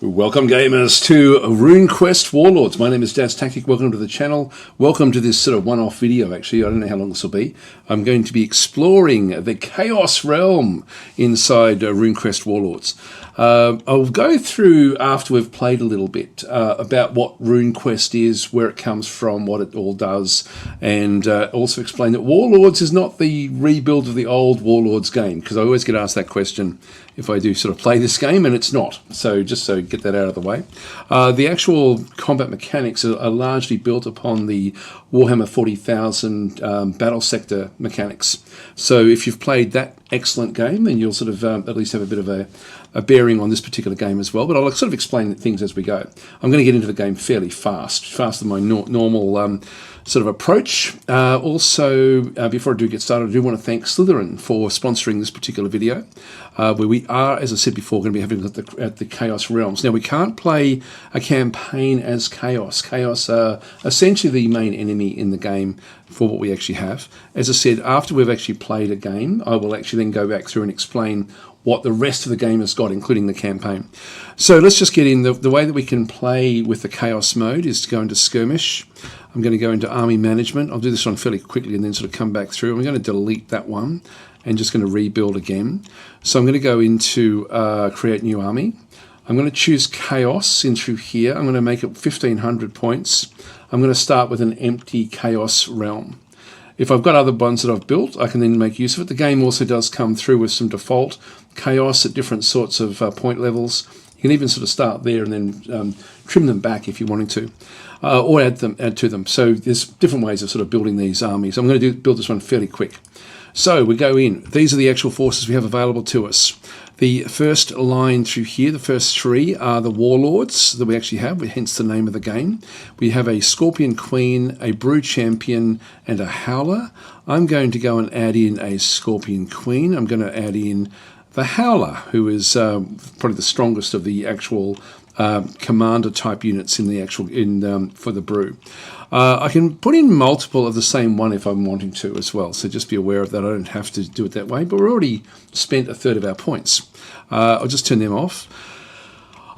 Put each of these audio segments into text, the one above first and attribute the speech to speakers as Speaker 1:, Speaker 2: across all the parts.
Speaker 1: Welcome gamers to RuneQuest WARLORDS. My name is Daz Tactic. Welcome to the channel. Welcome to this sort of one-off video actually. I don't know how long this will be. I'm going to be exploring the Chaos Realm inside RuneQuest WARLORDS. I'll go through after we've played a little bit about what RuneQuest is, where it comes from, what it all does, and also explain that Warlords is not the rebuild of the old Warlords game, because I always get asked that question if I do sort of play this game, and it's not. So just so get that out of the way. The actual combat mechanics are largely built upon the Warhammer 40,000 battle sector mechanics. So if you've played that excellent game, then you'll sort of at least have a bit of a bearing on this particular game as well. But I'll sort of explain things as we go. I'm going to get into the game fairly fast, faster than my normal sort of approach. Also, before I do get started, I do want to thank Slytherin for sponsoring this particular video, where we are, as I said before, going to be having at the Chaos Realms. Now, we can't play a campaign as Chaos. Chaos are essentially the main enemy in the game for what we actually have. As I said, after we've actually played a game, I will actually then go back through and explain what the rest of the game has got, including the campaign. So let's just get in. The way that we can play with the Chaos mode is to go into Skirmish. I'm going to go into Army Management. I'll do this one fairly quickly and then sort of come back through. I'm going to delete that one and just going to rebuild again. So I'm going to go into Create New Army. I'm going to choose Chaos in through here. I'm going to make it 1,500 points. I'm going to start with an empty Chaos realm. If I've got other ones that I've built, I can then make use of it. The game also does come through with some default Chaos at different sorts of point levels. You can even sort of start there and then trim them back if you're wanting to, or add to them. So there's different ways of sort of building these armies. I'm going to build this one fairly quick. So we go in. These are the actual forces we have available to us. The first line through here, the first three, are the Warlords that we actually have, hence the name of the game. We have a Scorpion Queen, a Brew Champion, and a Howler. I'm going to go and add in a Scorpion Queen. I'm going to add in the Howler, who is probably the strongest of the actual commander type units in the actual for the brew. I can put in multiple of the same one if I'm wanting to as well, so just be aware of that. I don't have to do it that way, but we're already spent a third of our points. I'll just turn them off.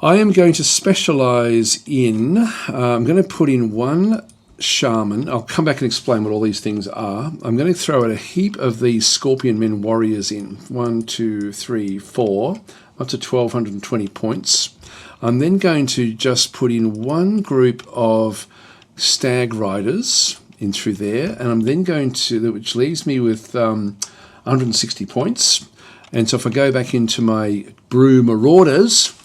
Speaker 1: I am going to specialize in, I'm going to put in one Shaman. I'll come back and explain what all these things are. I'm going to throw out a heap of these Scorpionmen warriors in. 1, 2, 3, 4, up to 1,220 points. I'm then going to just put in one group of Stag Riders in through there, and I'm then going to, which leaves me with 160 points. And so if I go back into my Brew Marauders,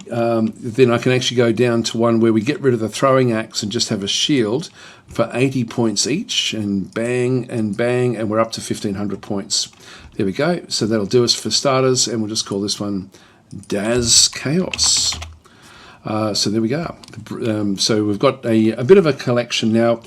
Speaker 1: then I can actually go down to one where we get rid of the throwing axe and just have a shield for 80 points each, and bang, and we're up to 1,500 points. There we go. So that'll do us for starters, and we'll just call this one Daz Chaos. So there we go. So we've got a bit of a collection now.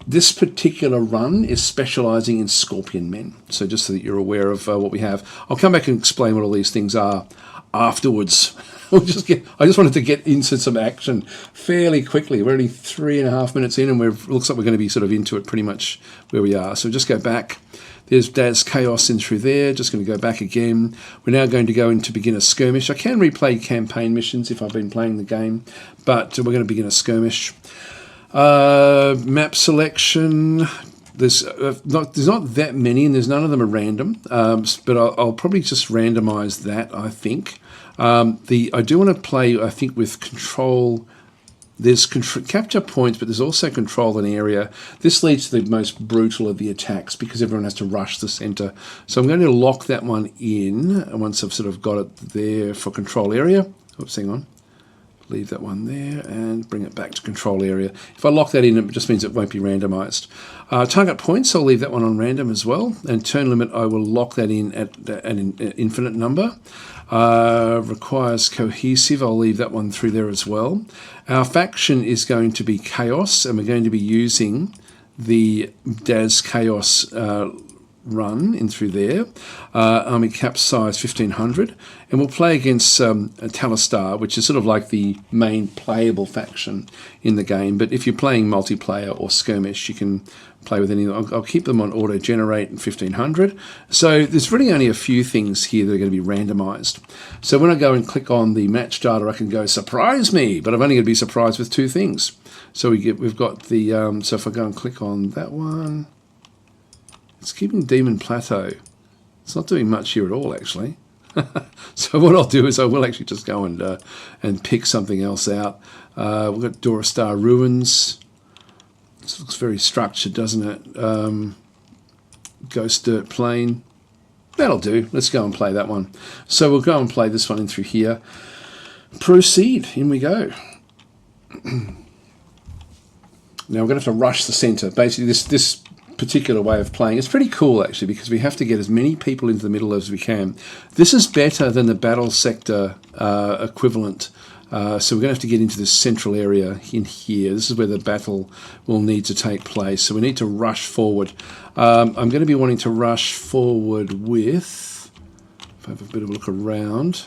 Speaker 1: This particular run is specializing in Scorpionmen, so just so that you're aware of what we have. I'll come back and explain what all these things are afterwards. I just wanted to get into some action fairly quickly. We're only 3.5 minutes in, and looks like we're going to be sort of into it pretty much where we are. So just go back. There's Daz Chaos in through there. Just going to go back again. We're now going to go into begin a skirmish. I can replay campaign missions if I've been playing the game, but we're going to begin a skirmish. Map selection. There's not that many, and there's none of them are random. But I'll probably just randomize that, I think. I do want to play, I think, with control. There's capture points, but there's also control an area. This leads to the most brutal of the attacks because everyone has to rush the center. So I'm going to lock that one in once I've sort of got it there for control area. Oops, hang on. Leave that one there and bring it back to control area. If I lock that in, it just means it won't be randomized. Target points, I'll leave that one on random as well. And turn limit, I will lock that in at an infinite number. Requires cohesive, I'll leave that one through there as well. Our faction is going to be Chaos, and we're going to be using the Daz Chaos run in through there. Army cap size 1500, and we'll play against Talistar, which is sort of like the main playable faction in the game. But if you're playing multiplayer or skirmish, you can play with any. I'll keep them on auto generate and 1500. So there's really only a few things here that are going to be randomized. So when I go and click on the match data, I can go surprise me, but I'm only going to be surprised with two things. So we've got the so if I go and click on that one, it's keeping Demon Plateau. It's not doing much here at all, actually. So what I'll do is I will actually just go and pick something else out. We've got Dorastar Ruins. This looks very structured, doesn't it? Ghost Dirt Plain. That'll do. Let's go and play that one. So we'll go and play this one in through here. Proceed. In we go. Now we're going to have to rush the centre. Basically, this particular way of playing is pretty cool, actually, because we have to get as many people into the middle as we can. This is better than the battle sector equivalent. So we're going to have to get into this central area in here. This is where the battle will need to take place. So we need to rush forward. I'm going to be wanting to rush forward with, if I have a bit of a look around,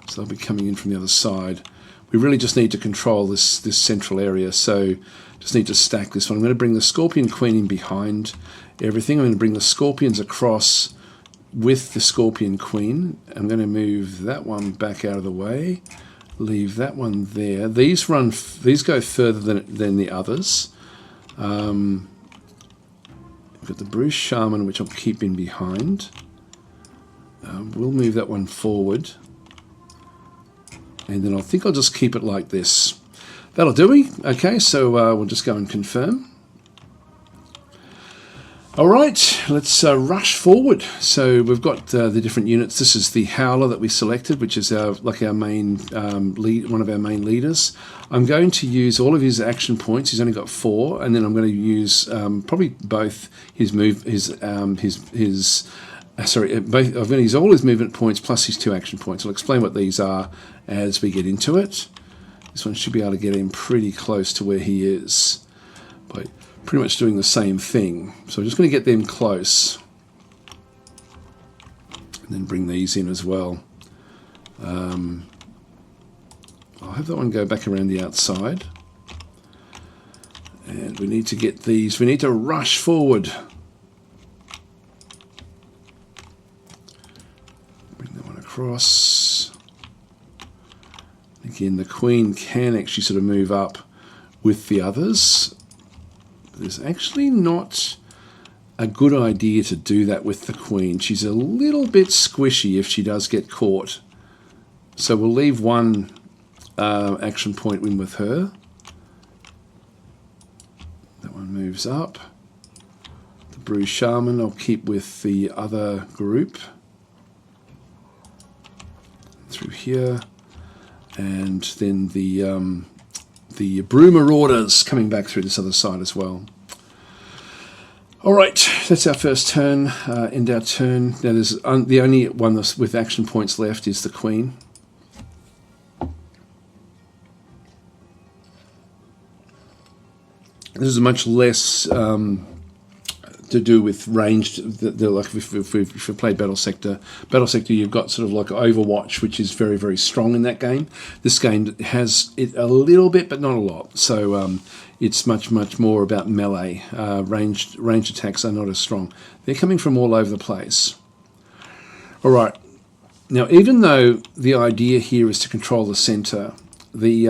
Speaker 1: so they'll be coming in from the other side. We really just need to control this central area, so just need to stack this one. I'm going to bring the Scorpion Queen in behind everything. I'm going to bring the Scorpions across with the Scorpion Queen. I'm going to move that one back out of the way. Leave that one there. These go further than the others. We've got the Bruce Shaman, which I'll keep in behind. We'll move that one forward. And then I think I'll just keep it like this. That'll do it. Okay, so we'll just go and confirm. All right, let's rush forward. So we've got the different units. This is the Howler that we selected, which is our main lead, one of our main leaders. I'm going to use all of his action points. He's only got 4, and then I'm going to use probably both his move, sorry, both. I'm going to use all his movement points plus his 2 action points. I'll explain what these are as we get into it. This one should be able to get him pretty close to where he is by pretty much doing the same thing. So I'm just going to get them close and then bring these in as well. I'll have that one go back around the outside. And we need to get these, we need to rush forward. Bring that one across. Again, the Queen can actually sort of move up with the others. There's actually not a good idea to do that with the Queen. She's a little bit squishy if she does get caught. So we'll leave one action point in with her. That one moves up. The Bruce Shaman I'll keep with the other group. Through here. And then the Brew Marauders coming back through this other side as well. All right, that's our first turn. End our turn. Now, there's the only one with action points left is the Queen. This is much less to do with ranged. Like if we played Battle Sector, you've got sort of like Overwatch, which is very, very strong in that game. This game has it a little bit, but not a lot. So it's much more about melee. Ranged attacks are not as strong. They're coming from all over the place. All right. Now, even though the idea here is to control the center, the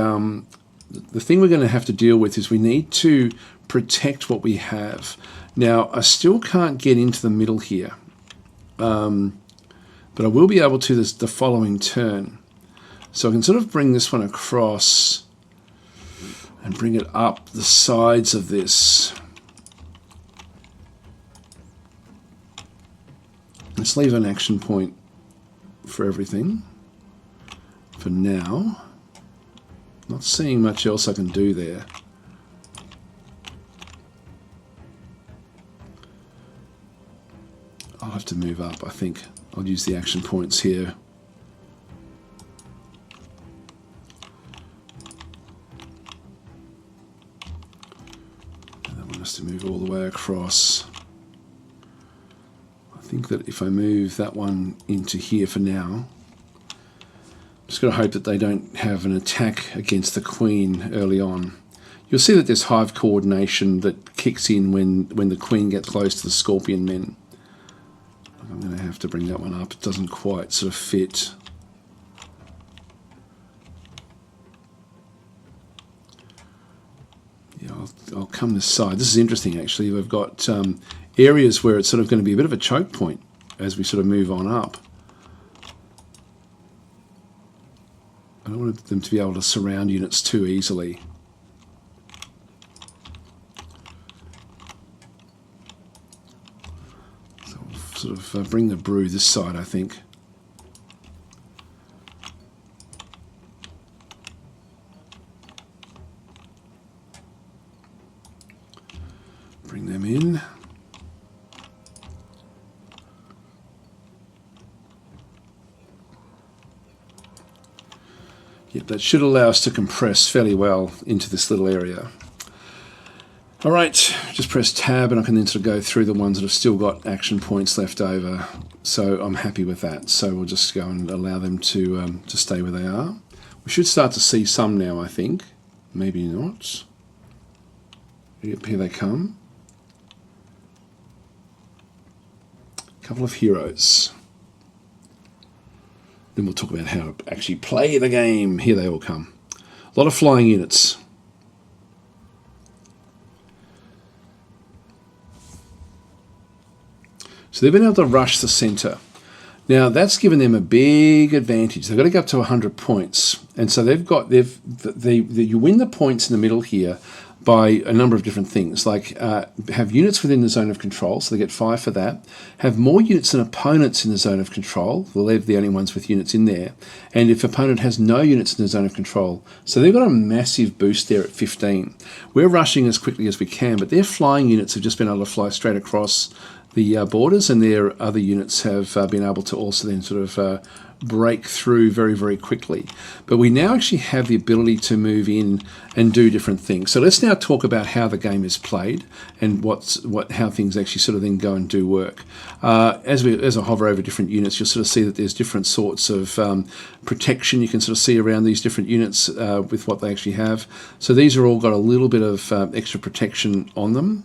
Speaker 1: thing we're going to have to deal with is we need to protect what we have. Now, I still can't get into the middle here, but I will be able to the following turn. So I can sort of bring this one across and bring it up the sides of this. Let's leave an action point for everything for now. Not seeing much else I can do there. I'll have to move up, I think. I'll use the action points here. And I want us to move all the way across. think that if I move that one into here for now, I'm just going to hope that they don't have an attack against the queen early on. You'll see that there's hive coordination that kicks in when the queen gets close to the Scorpionmen. I'm going to have to bring that one up. It doesn't quite sort of fit. Yeah, I'll come this side. This is interesting, actually. We've got areas where it's sort of going to be a bit of a choke point as we sort of move on up. I don't want them to be able to surround units too easily. So we'll sort of bring the brew this side, I think. Bring them in. Yep, that should allow us to compress fairly well into this little area. All right, just press tab and I can then sort of go through the ones that have still got action points left over. So I'm happy with that. So we'll just go and allow them to stay where they are. We should start to see some now, I think. Maybe not. Yep, here they come. A couple of heroes. Then we'll talk about how to actually play the game. Here they all come. A lot of flying units. So they've been able to rush the centre. Now that's given them a big advantage. They've got to go up to 100 points, and so you win the points in the middle here by a number of different things, like have units within the zone of control, so they get 5 for that. Have more units than opponents in the zone of control, well, they're the only ones with units in there. And if opponent has no units in the zone of control, so they've got a massive boost there at 15. We're rushing as quickly as we can, but their flying units have just been able to fly straight across the borders, and their other units have been able to also then sort of break through very, very quickly. But we now actually have the ability to move in and do different things. So let's now talk about how the game is played and how things actually sort of then go and do work. As I hover over different units, you'll sort of see that there's different sorts of protection you can sort of see around these different units with what they actually have. So these are all got a little bit of extra protection on them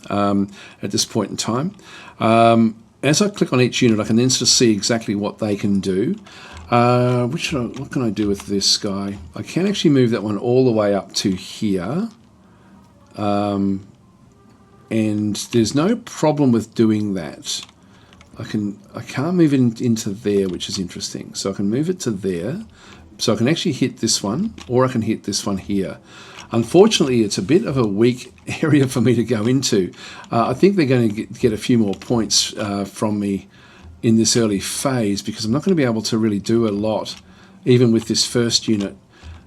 Speaker 1: at this point in time. As I click on each unit, I can then sort of see exactly what they can do. What can I do with this guy? I can actually move that one all the way up to here. And there's no problem with doing that. I can't move it into there, which is interesting. So I can move it to there. So I can actually hit this one, or I can hit this one here. Unfortunately, it's a bit of a weak area for me to go into. I think they're going to get a few more points from me in this early phase, because I'm not going to be able to really do a lot, even with this first unit.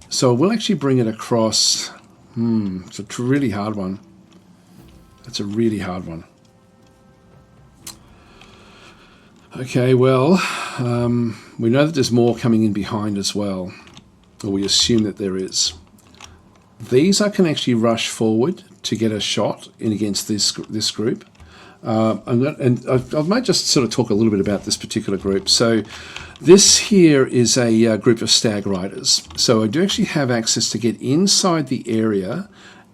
Speaker 1: So we'll actually bring it across. It's a really hard one. That's a really hard one. Okay, well, we know that there's more coming in behind as well, or we assume that there is. These I can actually rush forward to get a shot in against this group. I might just sort of talk a little bit about this particular group. So this here is a group of stag riders. So I do actually have access to get inside the area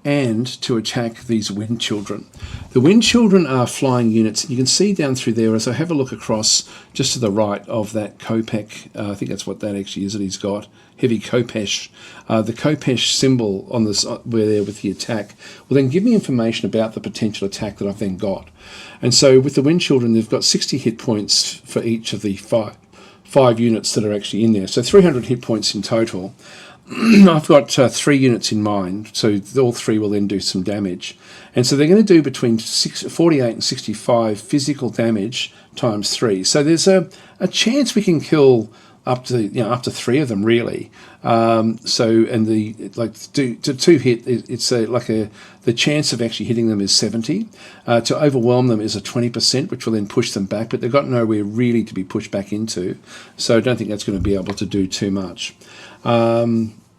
Speaker 1: and to attack these wind children. The wind children are flying units. You can see down through there as I have a look across just to the right of that Kopek. I think that's what that actually is that he's got. Heavy Kopesh. The Kopesh symbol on this where there with the attack will then give me information about the potential attack that I've then got. And so with the wind children, they've got 60 hit points for each of the five units that are actually in there. So 300 hit points in total. I've got 3 units in mind, so all 3 will then do some damage. And so they're going to do between 48 and 65 physical damage times 3. So there's a chance we can kill up to 3 of them, really. And to 2 hit, it's the chance of actually hitting them is 70. To overwhelm them is a 20%, which will then push them back, but they've got nowhere really to be pushed back into. So I don't think that's going to be able to do too much.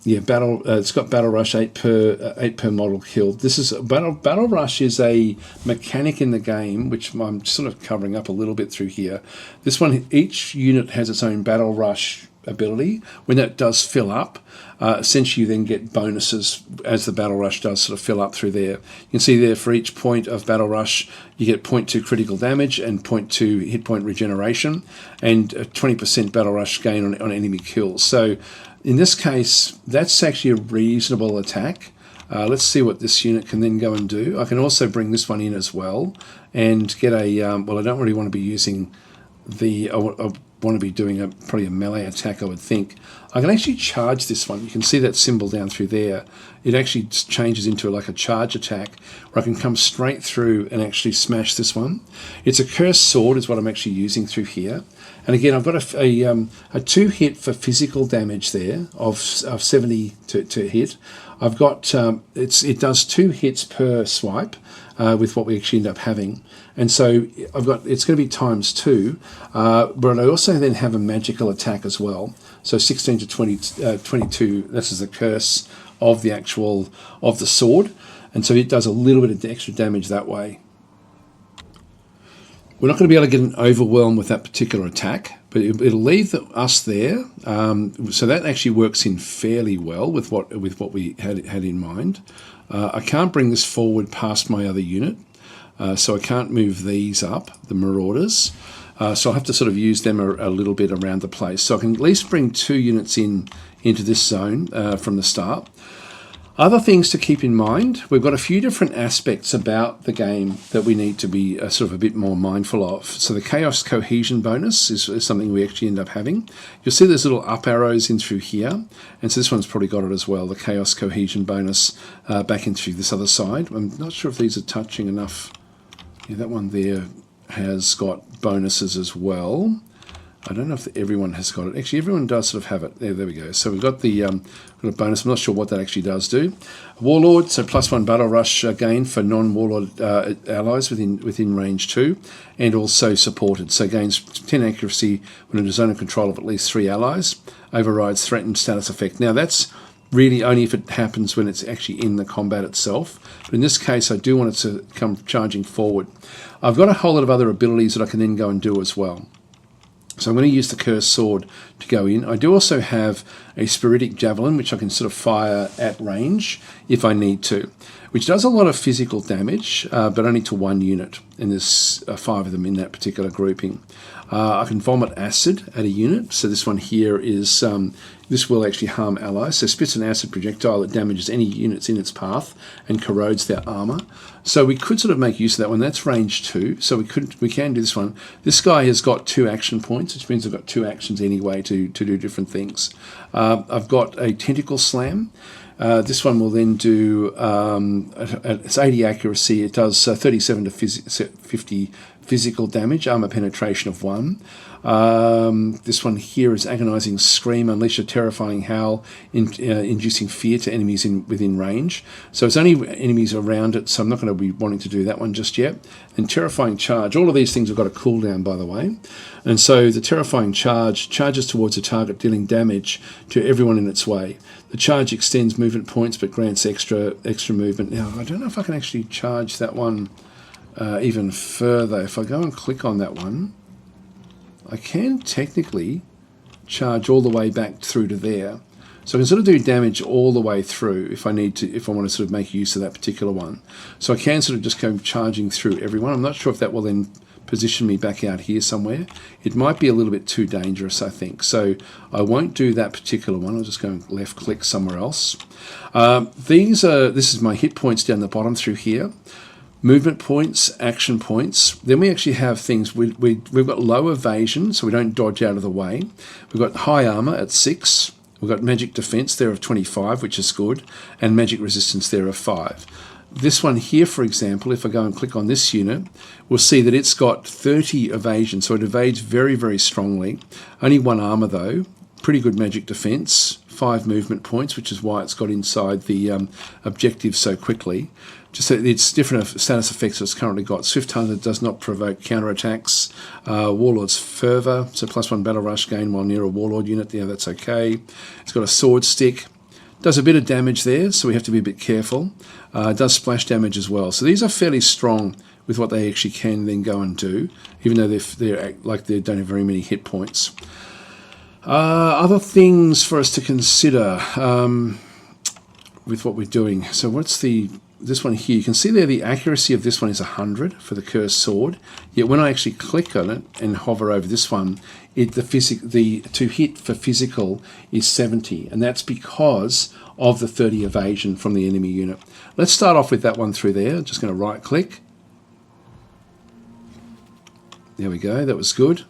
Speaker 1: yeah, battle. It's got battle rush 8 per model killed. This is battle rush is a mechanic in the game, which I'm sort of covering up a little bit through here. This one, each unit has its own battle rush ability. When that does fill up, essentially you then get bonuses as the battle rush does sort of fill up through there. You can see there for each point of battle rush you get 0.2 critical damage and 0.2 hit point regeneration and a 20% battle rush gain on enemy kills. So in this case that's actually a reasonable attack. Let's see what this unit can then go and do. I can also bring this one in as well and get a well, I don't really want to be using the I want to be doing probably a melee attack, I would think. I can actually charge this one. You can see that symbol down through there. It actually changes into like a charge attack where I can come straight through and actually smash this one. It's a cursed sword is what I'm actually using through here. And again, I've got a 2 hit for physical damage there of 70 to hit. I've got it does 2 hits per swipe with what we actually end up having, and so I've got it's going to be ×2, but I also then have a magical attack as well. So 16 to 22. This is the curse of the actual of the sword, and so it does a little bit of extra damage that way. We're not going to be able to get an overwhelm with that particular attack, but it'll leave us there. So that actually works in fairly well with what we had in mind. I can't bring this forward past my other unit, so I can't move these up, the Marauders. So I'll have to sort of use them a little bit around the place. So I can at least bring 2 units into this zone from the start. Other things to keep in mind, we've got a few different aspects about the game that we need to be sort of a bit more mindful of. So the Chaos Cohesion bonus is something we actually end up having. You'll see there's little up arrows in through here, and so this one's probably got it as well, the Chaos Cohesion bonus back in through this other side. I'm not sure if these are touching enough. Yeah, that one there has got bonuses as well. I don't know if everyone has got it. Actually, everyone does sort of have it. There we go. So we've got the got a bonus. I'm not sure what that actually does do. Warlord, so +1 battle rush gain for non-warlord allies within range 2, and also supported. So gains 10 accuracy when in a zone of control of at least 3 allies. Overrides threatened status effect. Now that's really only if it happens when it's actually in the combat itself. But in this case, I do want it to come charging forward. I've got a whole lot of other abilities that I can then go and do as well. So I'm going to use the Cursed Sword to go in. I do also have a Spiritic Javelin, which I can sort of fire at range if I need to, which does a lot of physical damage, but only to 1 unit, and there's 5 of them in that particular grouping. I can vomit acid at a unit, so this one here is, this will actually harm allies. So spits an acid projectile that damages any units in its path and corrodes their armor. So we could sort of make use of that one. That's range 2, so we can do this one. This guy has got 2 action points, which means I've got 2 actions anyway to do different things. I've got a Tentacle Slam. This one will then do, it's 80 accuracy, it does 37 to 50 physical damage, armor penetration of 1. This one here is Agonizing Scream, unleash a terrifying howl, inducing fear to enemies within range. So it's only enemies around it, so I'm not going to be wanting to do that one just yet. And Terrifying Charge, all of these things have got a cooldown, by the way. And so the Terrifying Charge charges towards a target, dealing damage to everyone in its way. The charge extends movement points, but grants extra movement. Now, I don't know if I can actually charge that one even further. If I go and click on that one, I can technically charge all the way back through to there. So I can sort of do damage all the way through if I need to, if I want to sort of make use of that particular one. So I can sort of just go charging through everyone. I'm not sure if that will then position me back out here somewhere. It might be a little bit too dangerous, I think. So I won't do that particular one. I'll just go and left click somewhere else. This is my hit points down the bottom through here. Movement points, action points. Then we actually have things, we've got low evasion, so we don't dodge out of the way. We've got high armor at 6. We've got magic defense there of 25, which is good, and magic resistance there of 5. This one here, for example, if I go and click on this unit, we'll see that it's got 30 evasion, so it evades very, very strongly. Only 1 armor though, pretty good magic defense, 5 movement points, which is why it's got inside the objective so quickly. Just it's different status effects it's currently got. Swift Hunter does not provoke counterattacks. Warlord's Fervor, so +1 battle rush gain while near a Warlord unit. Yeah, that's okay. It's got a sword stick, Does a bit of damage there, so we have to be a bit careful. Does splash damage as well. So these are fairly strong with what they actually can then go and do, even though they don't have very many hit points. Other things for us to consider with what we're doing. So what's this one here? You can see there the accuracy of this one is 100 for the cursed sword. Yet when I actually click on it and hover over this one, the to hit for physical is 70, and that's because of the 30 evasion from the enemy unit. Let's start off with that one through there. I'm just going to right click. There we go. That was good.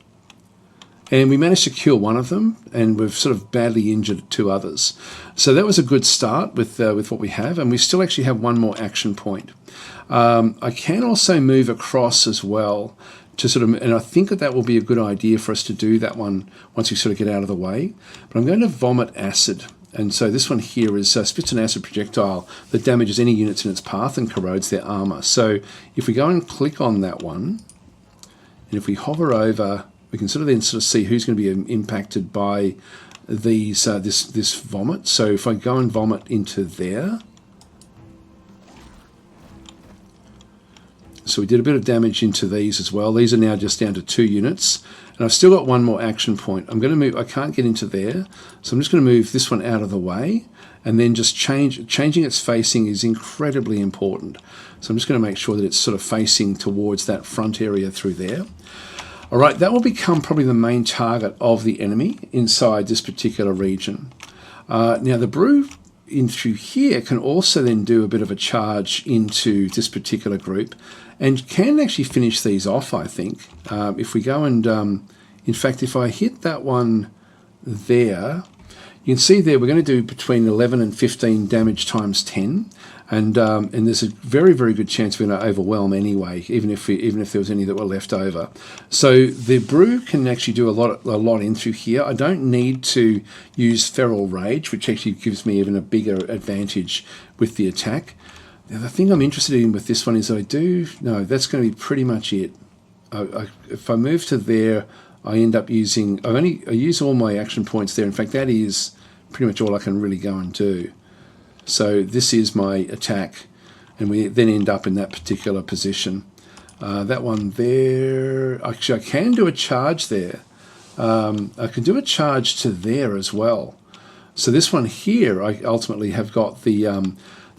Speaker 1: And we managed to kill one of them, and we've sort of badly injured 2 others. So that was a good start with what we have, and we still actually have 1 more action point. I can also move across as well to sort of, and I think that will be a good idea for us to do that one once we sort of get out of the way. But I'm going to vomit acid. And so this one here is spits an acid projectile that damages any units in its path and corrodes their armor. So if we go and click on that one, and if we hover over, we can sort of see who's going to be impacted by these this vomit. So if I go and vomit into there, so we did a bit of damage into these as well. These are now just down to 2 units, and I've still got 1 more action point. I'm going to move. I can't get into there, so I'm just going to move this one out of the way, and then just changing its facing is incredibly important. So I'm just going to make sure that it's sort of facing towards that front area through there. All right, that will become probably the main target of the enemy inside this particular region. Now the brew in through here can also then do a bit of a charge into this particular group and can actually finish these off, I think. If we go and, in fact, if I hit that one there, you can see there we're going to do between 11 and 15 damage times 10. And there's a very, very good chance we're going to overwhelm anyway, even if there was any that were left over. So the brew can actually do a lot in through here. I don't need to use feral rage, which actually gives me even a bigger advantage with the attack. Now, the thing I'm interested in with this one is that's going to be pretty much it. If I move to there, I end up using, I use all my action points there. In fact, that is pretty much all I can really go and do. So this is my attack, and we then end up in that particular position. That one there, actually I can do a charge there. I can do a charge to there as well. So this one here, I ultimately have got the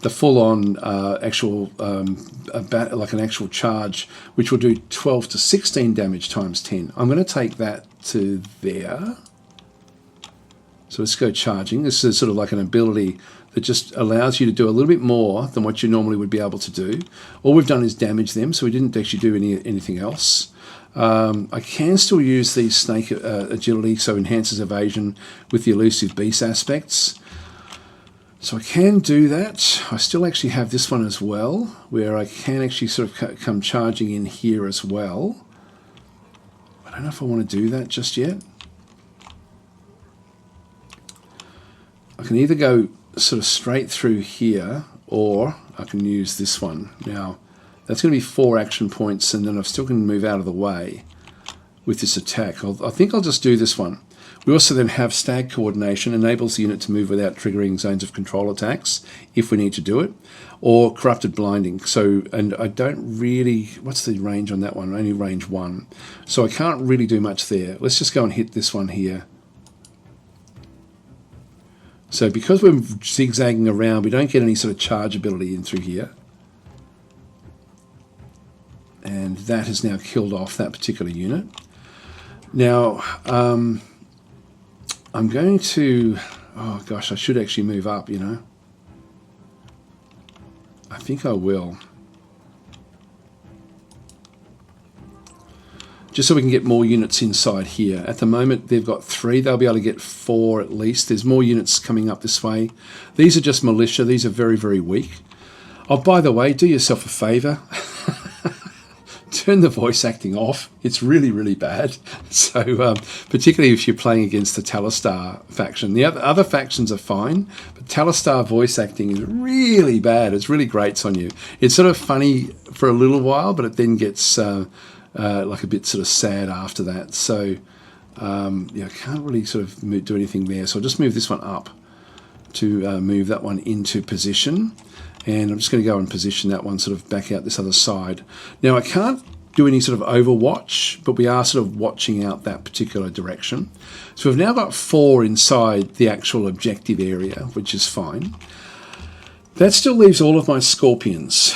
Speaker 1: full-on actual, like an actual charge, which will do 12 to 16 damage times 10. I'm going to take that to there. So let's go charging. This is sort of like an ability that just allows you to do a little bit more than what you normally would be able to do. All we've done is damage them, so we didn't actually do anything else. I can still use the snake agility, so enhances evasion with the elusive beast aspects. So I can do that. I still actually have this one as well, where I can actually sort of come charging in here as well. I don't know if I want to do that just yet. I can either go sort of straight through here, or I can use this one. Now, that's going to be 4 action points, and then I'm still going to move out of the way with this attack. I think I'll just do this one. We also then have stag coordination, enables the unit to move without triggering zones of control attacks if we need to do it, or corrupted blinding. So, and I don't really, what's the range on that one? Only range 1. So I can't really do much there. Let's just go and hit this one here. So because we're zigzagging around, we don't get any sort of charge ability in through here. And that has now killed off that particular unit. Now, I'm going to, oh gosh, I should actually move up, you know. I think I will. Just so we can get more units inside here. At the moment, they've got 3. They'll be able to get 4 at least. There's more units coming up this way. These are just militia. These are very, very weak. Oh, by the way, do yourself a favor. Turn the voice acting off. It's really, really bad. So, particularly if you're playing against the Talistar faction. The other factions are fine, but Talistar voice acting is really bad. It's really grates on you. It's sort of funny for a little while, but it then gets like a bit sort of sad after that. So, yeah, I can't really sort of do anything there. So I'll just move this one up. to move that one into position. And I'm just going to go and position that one sort of back out this other side. Now I can't do any sort of overwatch, but we are sort of watching out that particular direction. So we've now got 4 inside the actual objective area, which is fine. That still leaves all of my scorpions,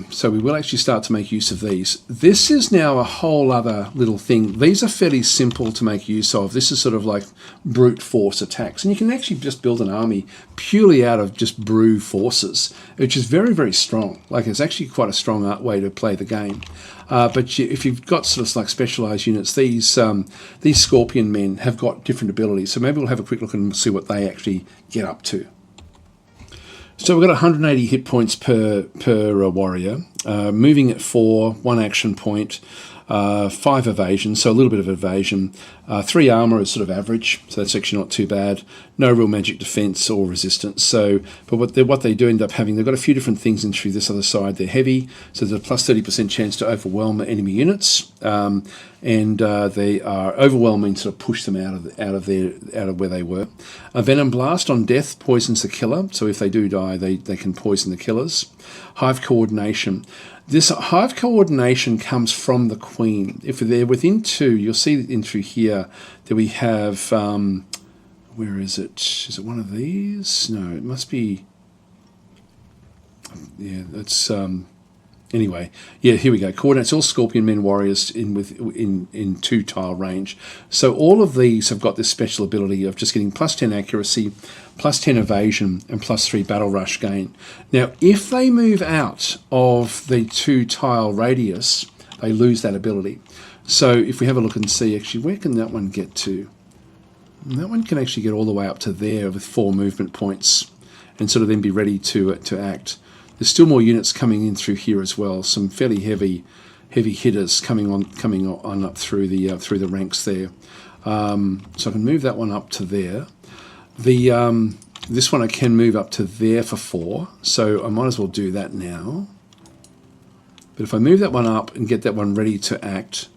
Speaker 1: so we will actually start to make use of these. This is now a whole other little thing. These are fairly simple to make use of. This is sort of like brute force attacks, and you can actually just build an army purely out of just brew forces, which is very, very strong. Like, it's actually quite a strong way to play the game. But if you've got sort of like specialized units, these Scorpionmen have got different abilities. So maybe we'll have a quick look and see what they actually get up to. So we've got 180 hit points per warrior, moving at 4, 1 action point, 5 evasion, so a little bit of evasion, 3 armor is sort of average, so that's actually not too bad. No real magic defense or resistance. So, but what they do end up having, they've got a few different things in through this other side. They're heavy, so there's a plus 30% chance to overwhelm enemy units, and they are overwhelming to sort of push them out of where they were. A venom blast on death poisons the killer, so if they do die, they can poison the killers. Hive coordination. This hive coordination comes from the queen. If they're within 2, you'll see in through here that we have, where is it? Is it one of these? No, it must be, yeah, that's, anyway, yeah, here we go. Coordinates all Scorpionmen warriors in 2 tile range. So all of these have got this special ability of just getting plus 10 accuracy, plus 10 evasion, and plus 3 battle rush gain. Now, if they move out of the 2 tile radius, they lose that ability. So if we have a look and see, actually, where can that one get to? And that one can actually get all the way up to there with 4 movement points and sort of then be ready to act. There's still more units coming in through here as well. Some fairly heavy hitters coming on up through the ranks there. So I can move that one up to there. This one I can move up to there for 4. So I might as well do that now. But if I move that one up and get that one ready to act,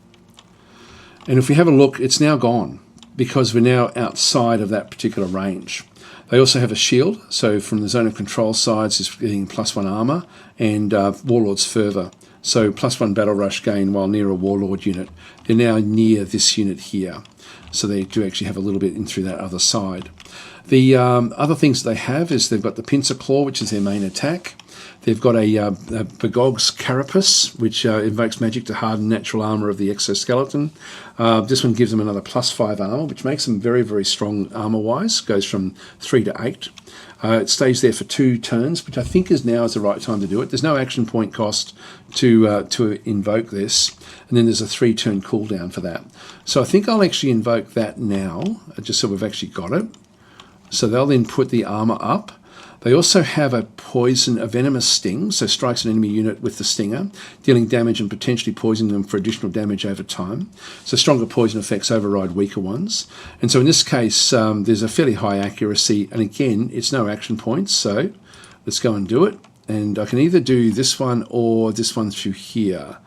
Speaker 1: and if we have a look, it's now gone because we're now outside of that particular range. They also have a shield, so from the zone of control sides is getting plus 1 armor, and Warlord's Fervor, so plus 1 battle rush gain while near a Warlord unit. They're now near this unit here, so they do actually have a little bit in through that other side. The other things they have is they've got the Pincer Claw, which is their main attack. They've got a Begog's Carapace, which invokes magic to harden natural armor of the exoskeleton. This one gives them another plus 5 armor, which makes them very, very strong armor-wise. Goes from 3 to 8. It stays there for 2 turns, which I think is now is the right time to do it. There's no action point cost to invoke this, and then there's a 3-turn cooldown for that. So I think I'll actually invoke that now, just so we've actually got it. So they'll then put the armor up. They also have a venomous sting, so strikes an enemy unit with the stinger, dealing damage and potentially poisoning them for additional damage over time. So stronger poison effects override weaker ones. And so in this case, there's a fairly high accuracy, and again, it's no action points, so let's go and do it. And I can either do this one or this one through here.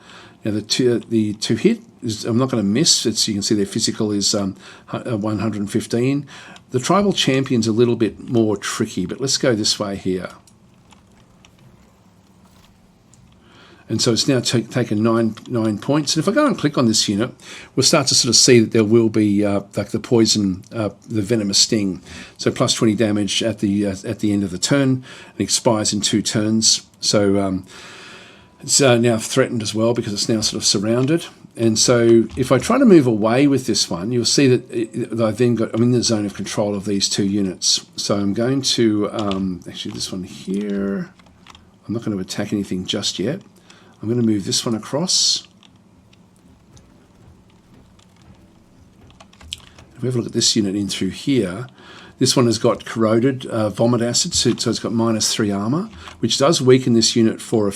Speaker 1: Now the two hit, I'm not going to miss. You can see their physical is 115. The tribal champion's a little bit more tricky, but let's go this way here. And so it's now taken 9 points. And if I go and click on this unit, we'll start to sort of see that there will be like the poison, the venomous sting. So plus 20 damage at the end of the turn. It expires in 2 turns. So it's now threatened as well because it's now sort of surrounded. And so if I try to move away with this one, you'll see that I'm in the zone of control of these 2 units. So I'm going to, actually this one here, I'm not going to attack anything just yet. I'm going to move this one across. If we have a look at this unit in through here, this one has got corroded vomit acid, so it's got -3 armor, which does weaken this unit for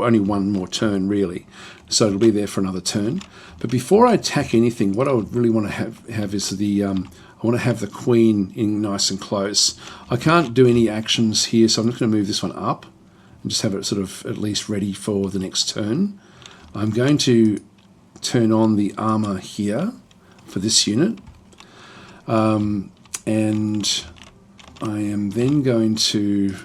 Speaker 1: only 1 more turn, really. So it'll be there for another turn. But before I attack anything, what I would really want to have is I want to have the queen in nice and close. I can't do any actions here, so I'm just going to move this one up and just have it sort of at least ready for the next turn. I'm going to turn on the armor here for this unit. And I am then going to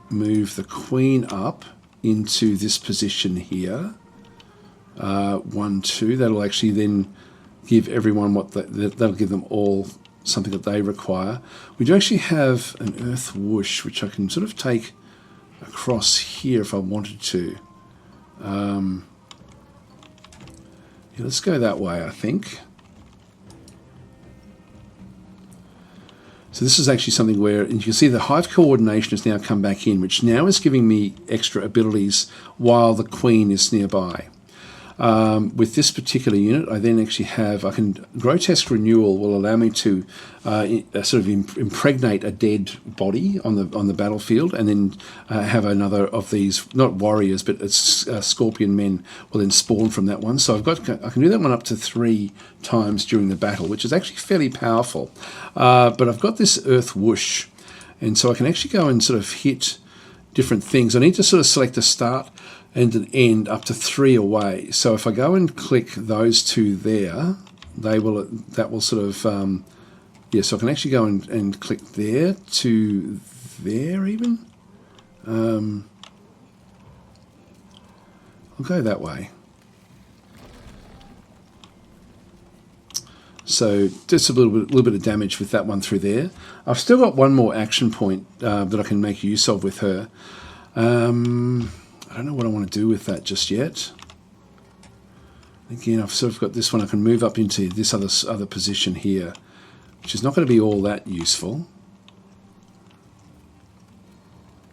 Speaker 1: move the queen up into this position here. 1, 2. That'll actually then give everyone that'll give them all something that they require. We do actually have an earth whoosh, which I can sort of take across here if I wanted to. Yeah, let's go that way, I think. So this is actually something where you can see the hive coordination has now come back in, which now is giving me extra abilities while the queen is nearby. With this particular unit, I then actually have, grotesque renewal will allow me to sort of impregnate a dead body on the battlefield, and then have another of these, not warriors, but scorpion men will then spawn from that one. So I can do that one up to 3 times during the battle, which is actually fairly powerful. But I've got this earth whoosh, and so I can actually go and sort of hit different things. I need to sort of select a start and an end up to 3 away. So if I go and click those 2 there, that will sort of, so I can actually go and click there to there even. I'll go that way. So just a little bit of damage with that one through there. I've still got one more action point that I can make use of with her. I don't know what I want to do with that just yet. Again, I've sort of got this one. I can move up into this other position here, which is not going to be all that useful,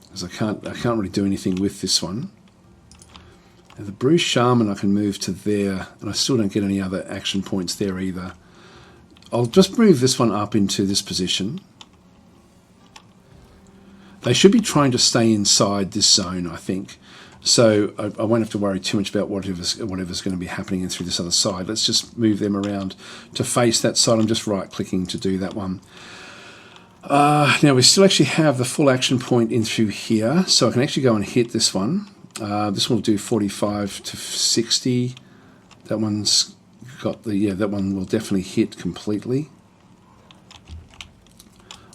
Speaker 1: because I can't really do anything with this one. Now the Bruce Shaman I can move to there, and I still don't get any other action points there either. I'll just move this one up into this position. They should be trying to stay inside this zone, I think. So I won't have to worry too much about whatever's going to be happening in through this other side. Let's just move them around to face that side. I'm just right-clicking to do that one. Now we still actually have the full action point in through here, so I can actually go and hit this one. This one will do 45 to 60. That one's got that one will definitely hit completely.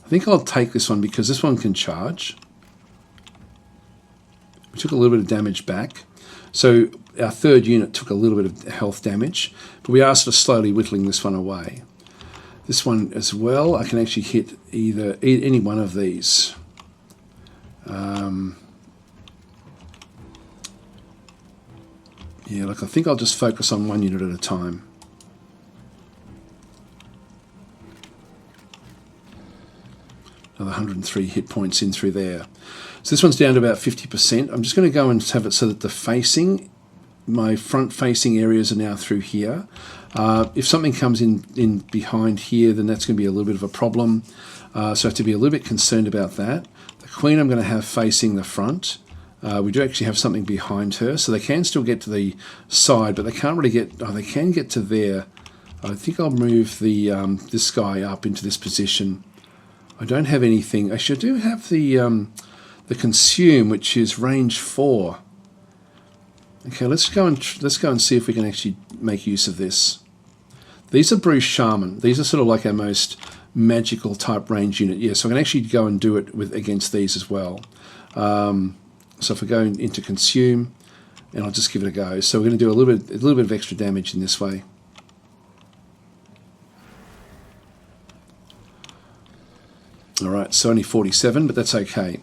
Speaker 1: I think I'll take this one because this one can charge. We took a little bit of damage back. So our third unit took a little bit of health damage, but we are sort of slowly whittling this one away. This one as well, I can actually hit any one of these. Yeah, look, I think I'll just focus on one unit at a time. Another 103 hit points in through there. So this one's down to about 50%. I'm just going to go and have it so that my front-facing areas are now through here. If something comes in behind here, then that's going to be a little bit of a problem. So I have to be a little bit concerned about that. The Queen I'm going to have facing the front. We do actually have something behind her, so they can still get to the side, but they can't really get. Oh, they can get to there. I think I'll move this guy up into this position. I don't have anything. Actually, I do have the consume, which is range 4. Okay, let's go and see if we can actually make use of this. These are Bruce Shaman. These are sort of like our most magical type range unit. Yeah, so I can actually go and do it against these as well. So if I go into consume, and I'll just give it a go. So we're going to do a little bit of extra damage in this way. All right, so only 47, but that's okay.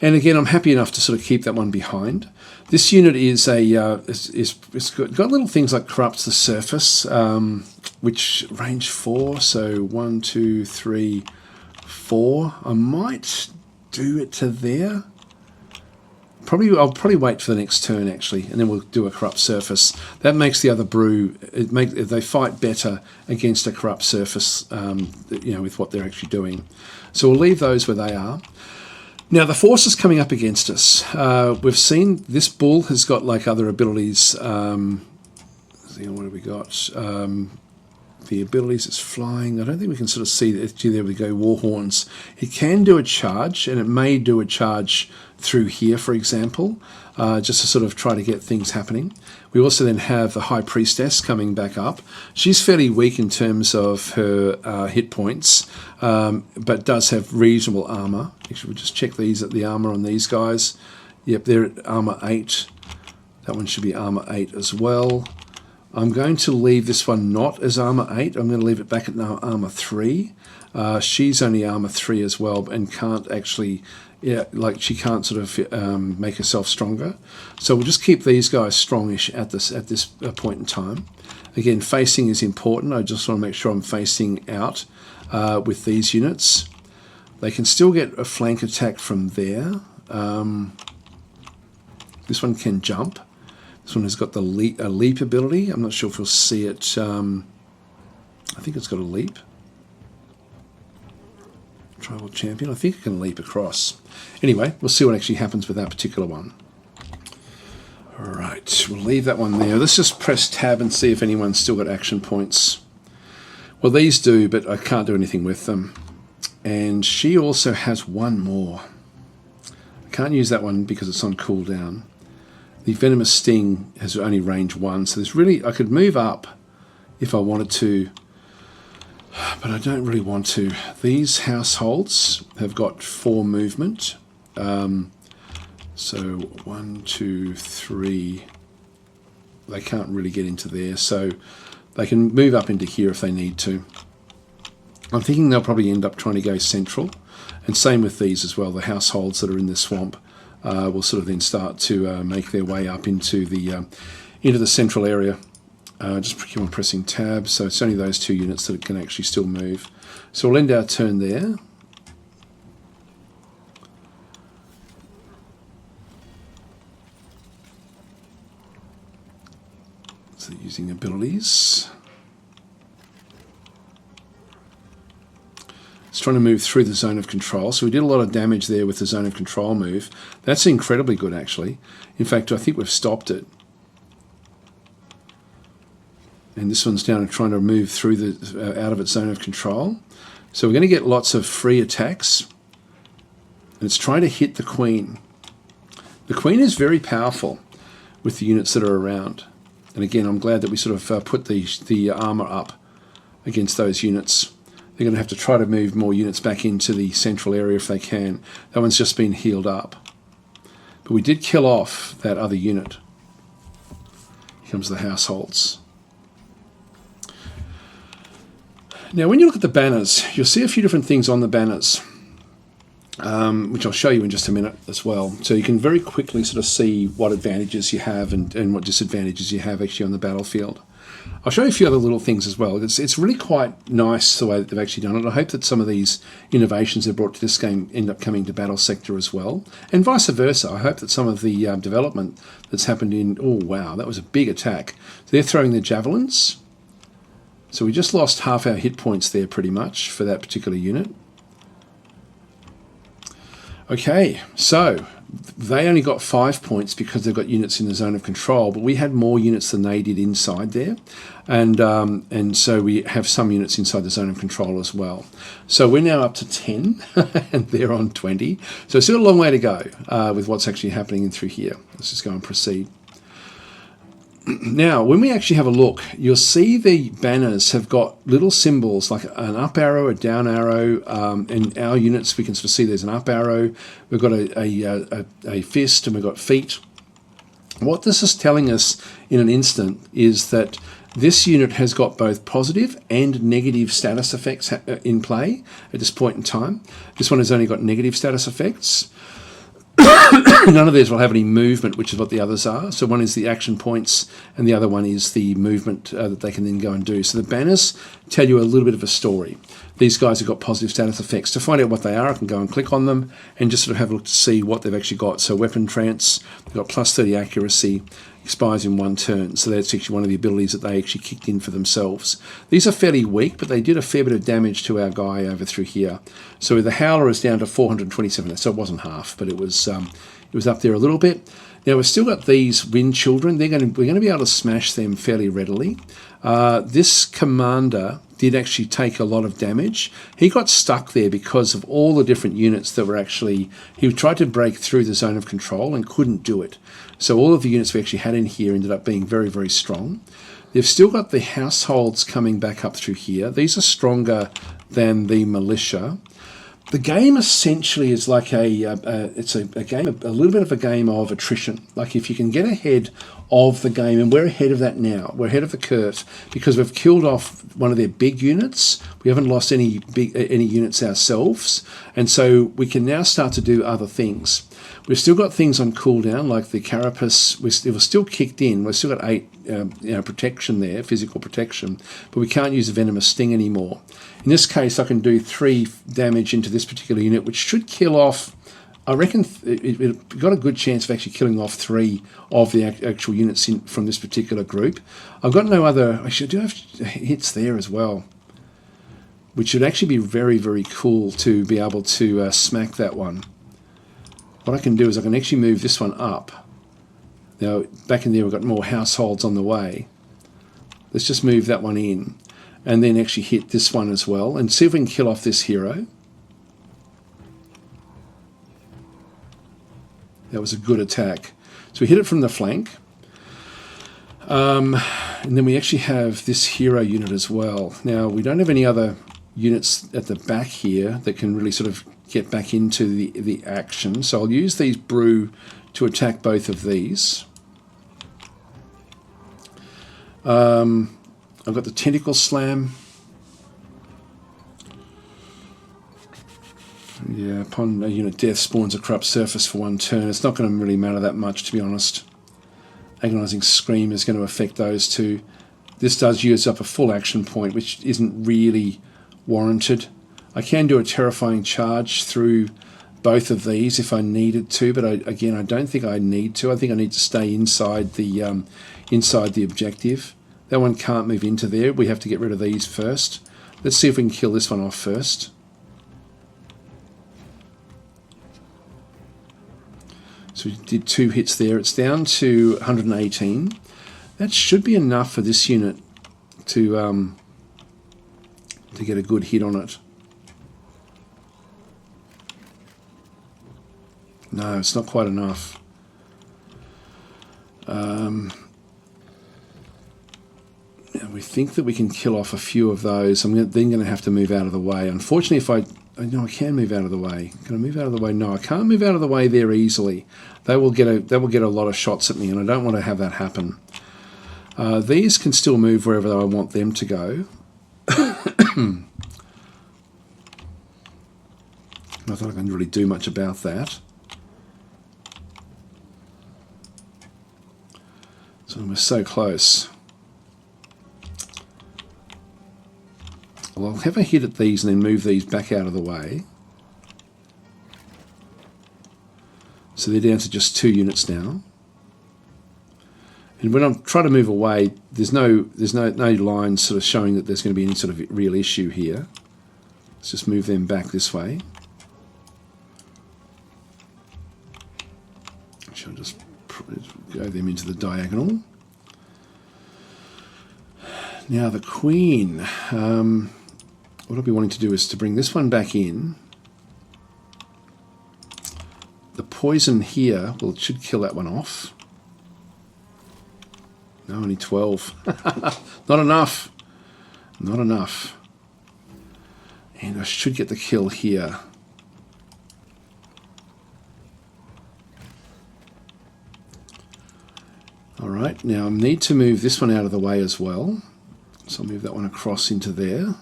Speaker 1: And again, I'm happy enough to sort of keep that one behind. This unit is it's got little things like corrupts the surface, which range 4. So 1, 2, 3, 4. I might do it to there. I'll probably wait for the next turn actually, and then we'll do a corrupt surface. That makes the other brew. They fight better against a corrupt surface, with what they're actually doing. So we'll leave those where they are. Now the forces coming up against us. We've seen this bull has got like other abilities. What have we got? the abilities, it's flying. I don't think we can sort of see that. There we go, war horns. It can do a charge, and it may do a charge through here, for example, just to sort of try to get things happening. We also then have the High Priestess coming back up. She's fairly weak in terms of her hit points, but does have reasonable armor. Actually, we'll just check the armor on these guys. Yep, they're at armor 8. That one should be armor 8 as well. I'm going to leave this one not as armor 8. I'm going to leave it back at armor 3. She's only armor 3 as well, and can't actually, she can't sort of make herself stronger. So we'll just keep these guys strongish at this point in time. Again, facing is important. I just want to make sure I'm facing out with these units. They can still get a flank attack from there. This one can jump. This one has got the leap ability. I'm not sure if you'll see it. I think it's got a leap. Tribal champion. I think it can leap across. Anyway, we'll see what actually happens with that particular one. All right, we'll leave that one there. Let's just press tab and see if anyone's still got action points. Well, these do, but I can't do anything with them. And she also has one more. I can't use that one because it's on cooldown. The Venomous Sting has only range 1, so there's really, I could move up if I wanted to, but I don't really want to. These households have got 4 movement. So 1, 2, 3. They can't really get into there, so they can move up into here if they need to. I'm thinking they'll probably end up trying to go central, and same with these as well. The households that are in the swamp will sort of then start to make their way up into the central area. Just keep on pressing tab, so it's only those 2 units that can actually still move. So we'll end our turn there. So using abilities. It's trying to move through the zone of control. So we did a lot of damage there with the zone of control move. That's incredibly good, actually. In fact, I think we've stopped it. And this one's down and trying to move through out of its zone of control. So we're going to get lots of free attacks. And it's trying to hit the Queen. The Queen is very powerful with the units that are around. And again, I'm glad that we sort of put the armor up against those units. They're going to have to try to move more units back into the central area if they can. That one's just been healed up. But we did kill off that other unit. Here comes the households. Now, when you look at the banners, you'll see a few different things on the banners, which I'll show you in just a minute as well. So you can very quickly sort of see what advantages you have and what disadvantages you have actually on the battlefield. I'll show you a few other little things as well. It's really quite nice the way that they've actually done it. I hope that some of these innovations they've brought to this game end up coming to Battle Sector as well, and vice versa. I hope that some of the development that's happened in... Oh, wow, that was a big attack. So they're throwing their javelins. So we just lost half our hit points there pretty much for that particular unit. Okay, so they only got 5 points because they've got units in the zone of control, but we had more units than they did inside there, and so we have some units inside the zone of control as well. So we're now up to 10, and they're on 20. So it's still a long way to go with what's actually happening in through here. Let's just go and proceed. Now, when we actually have a look, you'll see the banners have got little symbols like an up arrow, a down arrow. In our units, we can sort of see there's an up arrow. We've got a fist, and we've got feet. What this is telling us in an instant is that this unit has got both positive and negative status effects in play at this point in time. This one has only got negative status effects. None of these will have any movement, which is what the others are. So one is the action points, and the other one is the movement that they can then go and do. So the banners tell you a little bit of a story. These guys have got positive status effects. To find out what they are, I can go and click on them and just sort of have a look to see what they've actually got. So weapon trance, they've got plus 30 accuracy, expires in 1 turn. So that's actually one of the abilities that they actually kicked in for themselves. These are fairly weak, but they did a fair bit of damage to our guy over through here. So the Howler is down to 427. So it wasn't half, but it was up there a little bit. Now we've still got these wind children. We're going to be able to smash them fairly readily. This commander did actually take a lot of damage. He got stuck there because of all the different units that were actually... He tried to break through the zone of control and couldn't do it. So all of the units we actually had in here ended up being very, very strong. They've still got the households coming back up through here. These are stronger than the militia. The game essentially is like it's a game, a little bit of a game of attrition. Like if you can get ahead of the game, and we're ahead of that now. We're ahead of the curve because we've killed off one of their big units. We haven't lost any units ourselves, and so we can now start to do other things. We've still got things on cooldown, like the carapace. It was still kicked in. We've still got 8 protection there, physical protection, but we can't use a venomous sting anymore. In this case, I can do 3 damage into this particular unit, which should kill off, I reckon it got a good chance of actually killing off 3 of the actual units from this particular group. I've got no other, actually I do have hits there as well, which should actually be very, very cool to be able to smack that one. What I can do is I can actually move this one up. Now, back in there we've got more households on the way. Let's just move that one in, and then actually hit this one as well, and see if we can kill off this hero. That was a good attack. So we hit it from the flank. And then we actually have this hero unit as well. Now, we don't have any other units at the back here that can really sort of get back into the action. So I'll use these brew to attack both of these. I've got the tentacle slam. Yeah, upon a unit death spawns a corrupt surface for 1 turn. It's not going to really matter that much, to be honest. Agonizing Scream is going to affect those 2. This does use up a full action point, which isn't really warranted. I can do a terrifying charge through both of these if I needed to, but again, I don't think I need to. I think I need to stay inside the objective. That one can't move into there. We have to get rid of these first. Let's see if we can kill this one off first. So we did 2 hits there. It's down to 118. That should be enough for this unit to get a good hit on it. No, it's not quite enough. We think that we can kill off a few of those. I'm then going to have to move out of the way. Unfortunately, if I can move out of the way. Can I move out of the way? No, I can't move out of the way there easily. They will get a lot of shots at me, and I don't want to have that happen. These can still move wherever I want them to go. Not that I can really do much about that. So we're so close. Well, I'll have a hit at these and then move these back out of the way. So they're down to just 2 units now. And when I'm trying to move away, there's no line sort of showing that there's going to be any sort of real issue here. Let's just move them back this way. I'll just go them into the diagonal. Now the Queen. What I'll be wanting to do is to bring this one back in. The poison here, well, it should kill that one off. No, only 12. Not enough. Not enough. And I should get the kill here. Alright, now I need to move this one out of the way as well. So I'll move that one across into there.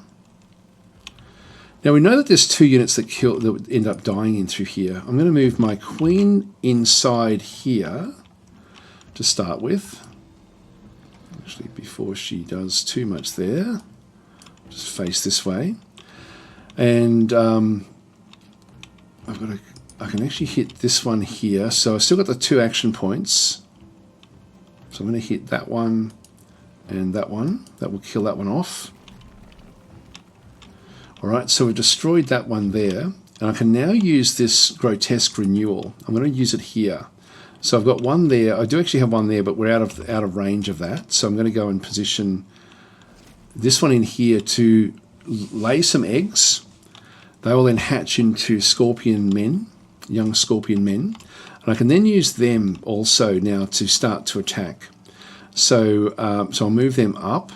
Speaker 1: Now we know that there's 2 units that end up dying in through here. I'm going to move my Queen inside here to start with. Actually, before she does too much there, just face this way. And I can actually hit this one here. So I've still got the 2 action points. So I'm going to hit that one and that one. That will kill that one off. Alright, so we've destroyed that one there. And I can now use this grotesque renewal. I'm going to use it here. So I've got one there. I do actually have one there, but we're out of range of that. So I'm going to go and position this one in here to lay some eggs. They will then hatch into scorpion men, young scorpion men. And I can then use them also now to start to attack. So, so I'll move them up.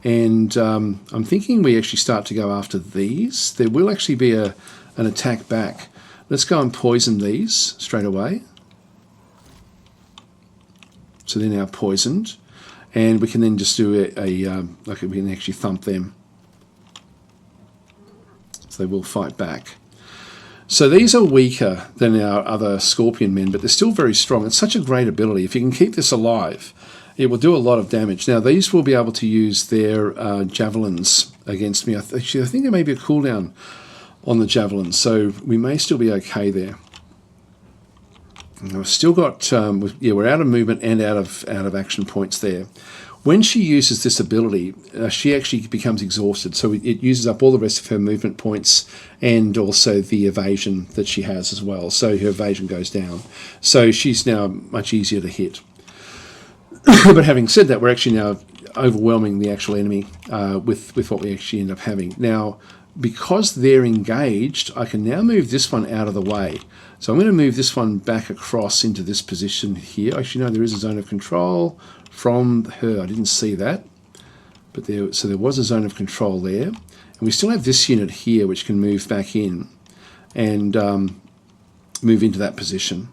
Speaker 1: And I'm thinking we actually start to go after these. There will actually be an attack back. Let's go and poison these straight away. So they're now poisoned. And we can then just do like we can actually thump them. So they will fight back. So these are weaker than our other scorpion men, but they're still very strong. It's such a great ability. If you can keep this alive, it will do a lot of damage. Now, these will be able to use their javelins against me. Actually, I think there may be a cooldown on the javelins, so we may still be okay there. And I've still got, yeah, we're out of movement and out of action points there. When she uses this ability, she actually becomes exhausted, so it uses up all the rest of her movement points and also the evasion that she has as well. So her evasion goes down. So she's now much easier to hit. But having said that, we're actually now overwhelming the actual enemy with what we actually end up having. Now, because they're engaged, I can now move this one out of the way. So I'm going to move this one back across into this position here. Actually, no, there is a zone of control from her. I didn't see that. But so there was a zone of control there. And we still have this unit here, which can move back in and move into that position.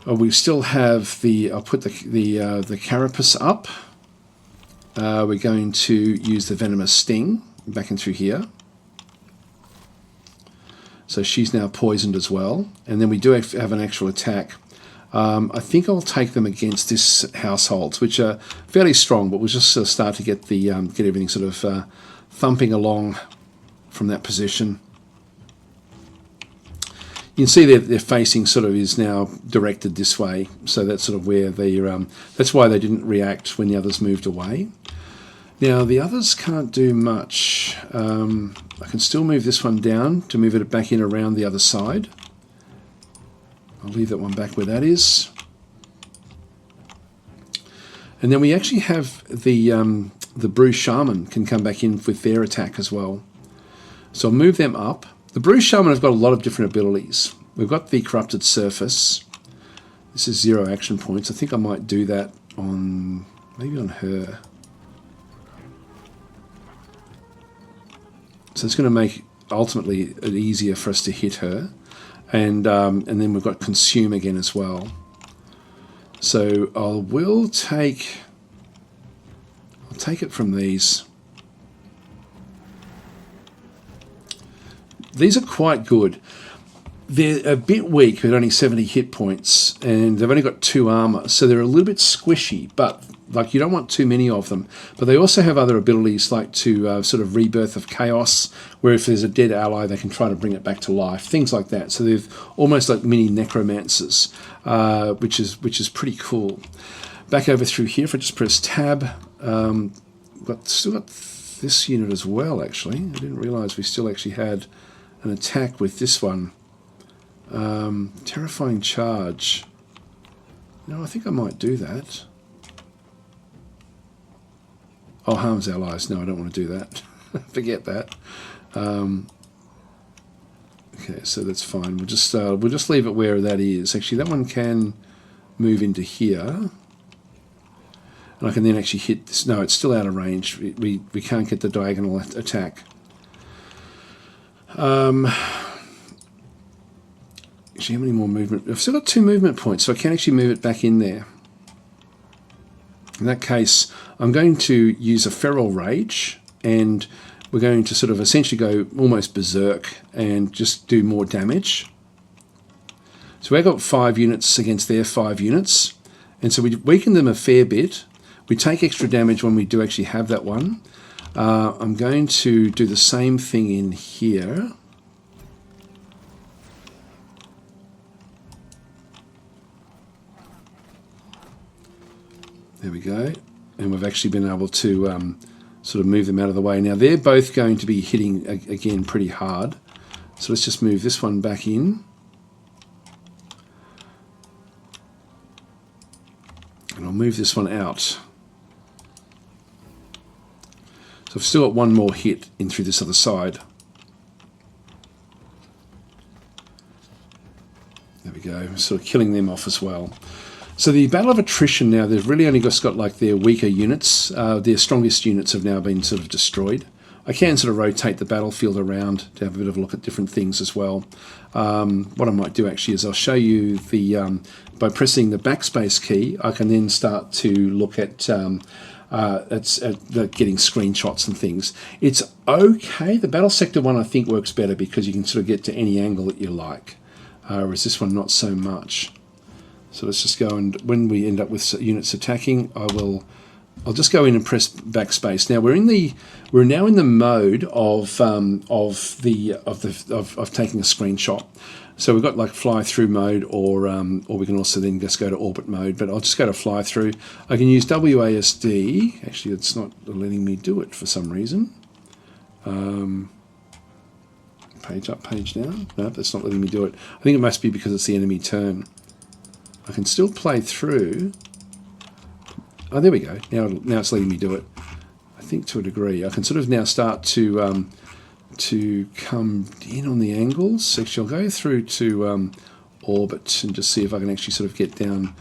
Speaker 1: We still have I'll put the carapace up. We're going to use the venomous sting back in through here. So she's now poisoned as well. And then we do have an actual attack. I think I'll take them against this households, which are fairly strong, but we'll just sort of start to get get everything sort of thumping along from that position. You can see they're facing sort of is now directed this way, so that's sort of where that's why they didn't react when the others moved away. Now the others can't do much. I can still move this one down to move it back in around the other side. I'll leave that one back where that is. And then we actually have the Bruised Shaman can come back in with their attack as well. So I'll move them up. The Bruised Shaman has got a lot of different abilities. We've got the Corrupted Surface. This is 0 action points. I think I might do that on, maybe on her. So it's going to make, ultimately, it easier for us to hit her. And then we've got Consume again as well. So I'll take it from these. These are quite good. They're a bit weak with only 70 hit points, and they've only got 2 armor, so they're a little bit squishy, but like you don't want too many of them. But they also have other abilities like to sort of Rebirth of Chaos, where if there's a dead ally, they can try to bring it back to life, things like that. So they're almost like mini necromancers, which is pretty cool. Back over through here, if I just press Tab, still got this unit as well. Actually, I didn't realise we still actually had an attack with this one. Terrifying Charge. No, I think I might do that. Oh, harms allies. No, I don't want to do that. Forget that. Okay, so that's fine. We'll just leave it where that is. Actually, that one can move into here, and I can then actually hit this. No, it's still out of range. We can't get the diagonal attack. Actually, how many more movement? I've still got 2 movement points, so I can actually move it back in there. In that case, I'm going to use a Feral Rage, and we're going to sort of essentially go almost berserk and just do more damage. So we've got 5 units against their 5 units, and so we weaken them a fair bit. We take extra damage when we do actually have that one. I'm going to do the same thing in here. There we go. And we've actually been able to sort of move them out of the way. Now they're both going to be hitting again pretty hard. So let's just move this one back in. I'll move this one out. So I've still got one more hit in through this other side. There we go, sort of killing them off as well. So the battle of attrition now, they've really only just got like their weaker units. Their strongest units have now been sort of destroyed. I can sort of rotate the battlefield around to have a bit of a look at different things as well. What I might do actually is I'll show you the, by pressing the backspace key, I can then start to look at getting screenshots and things. It's okay. The battle sector one I think works better because you can sort of get to any angle that you like. Whereas this one not so much. So let's just go, and when we end up with units attacking, I'll just go in and press backspace. Now we're now in the mode of taking a screenshot. So we've got like fly through mode, or we can also then just go to orbit mode. But I'll just go to fly through. I can use WASD. Actually, it's not letting me do it for some reason. Page up, page down. No, that's not letting me do it. I think it must be because it's the enemy turn. I can still play through. Oh, there we go. Now it's letting me do it. I think to a degree. I can sort of now start to come in on the angles. Actually, I'll go through to orbit and just see if I can actually sort of get down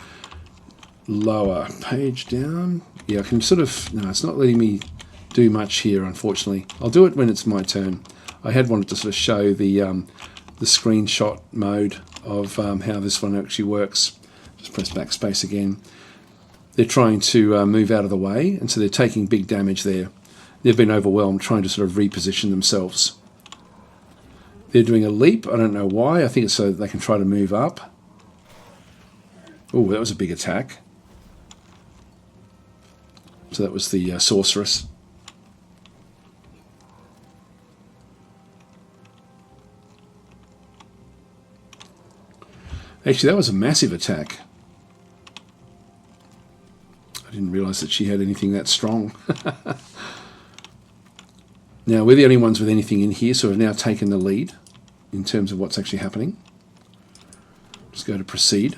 Speaker 1: lower. Page down. Yeah, I can sort of... No, it's not letting me do much here, unfortunately. I'll do it when it's my turn. I had wanted to sort of show the screenshot mode of how this one actually works. Just press backspace again. They're trying to move out of the way, and so they're taking big damage there. They've been overwhelmed, trying to sort of reposition themselves. They're doing a leap. I don't know why. I think it's so that they can try to move up. Oh, that was a big attack. So that was the sorceress. Actually, that was a massive attack. I didn't realise that she had anything that strong. Now, we're the only ones with anything in here, so we've now taken the lead in terms of what's actually happening. Just go to proceed.